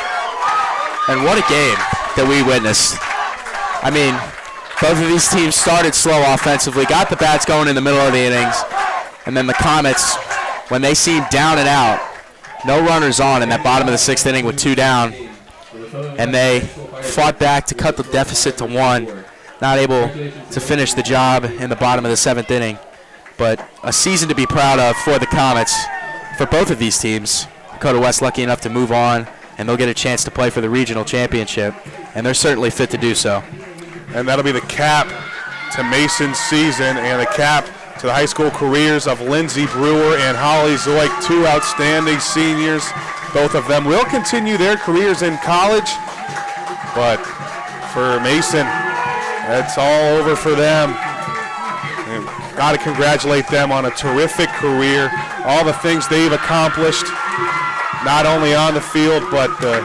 And what a game that we witnessed. I mean, both of these teams started slow offensively, got the bats going in the middle of the innings, and then the Comets, when they seemed down and out, no runners on in that bottom of the 6th inning with 2 down, and they fought back to cut the deficit to 1, not able to finish the job in the bottom of the 7th inning. But a season to be proud of for the Comets, for both of these teams. Lakota West lucky enough to move on and they'll get a chance to play for the regional championship, and they're certainly fit to do so. And that'll be the cap to Mason's season and the cap to the high school careers of Lindsey Brewer and Holly Zoik, 2 outstanding seniors. Both of them will continue their careers in college, but for Mason, that's all over for them. Got to congratulate them on a terrific career, all the things they've accomplished, not only on the field, but the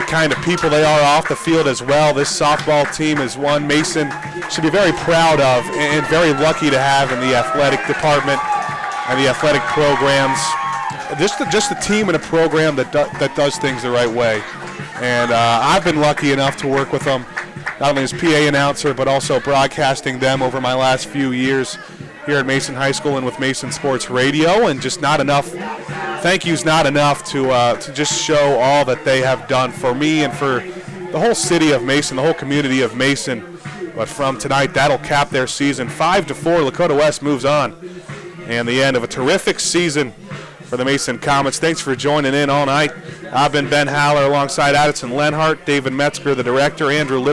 kind of people they are off the field as well. This softball team is one Mason should be very proud of and very lucky to have in the athletic department and the athletic programs. Just a team and a program that does things the right way. And I've been lucky enough to work with them, not only as PA announcer, but also broadcasting them over my last few years here at Mason High School and with Mason Sports Radio. And just not enough, thank you's not enough to just show all that they have done for me and for the whole city of Mason, the whole community of Mason. But from tonight, that'll cap their season. 5-4, Lakota West moves on. And the end of a terrific season for the Mason Comets. Thanks for joining in all night. I've been Ben Haller alongside Addison Lenhart, David Metzger, the director, Andrew Little.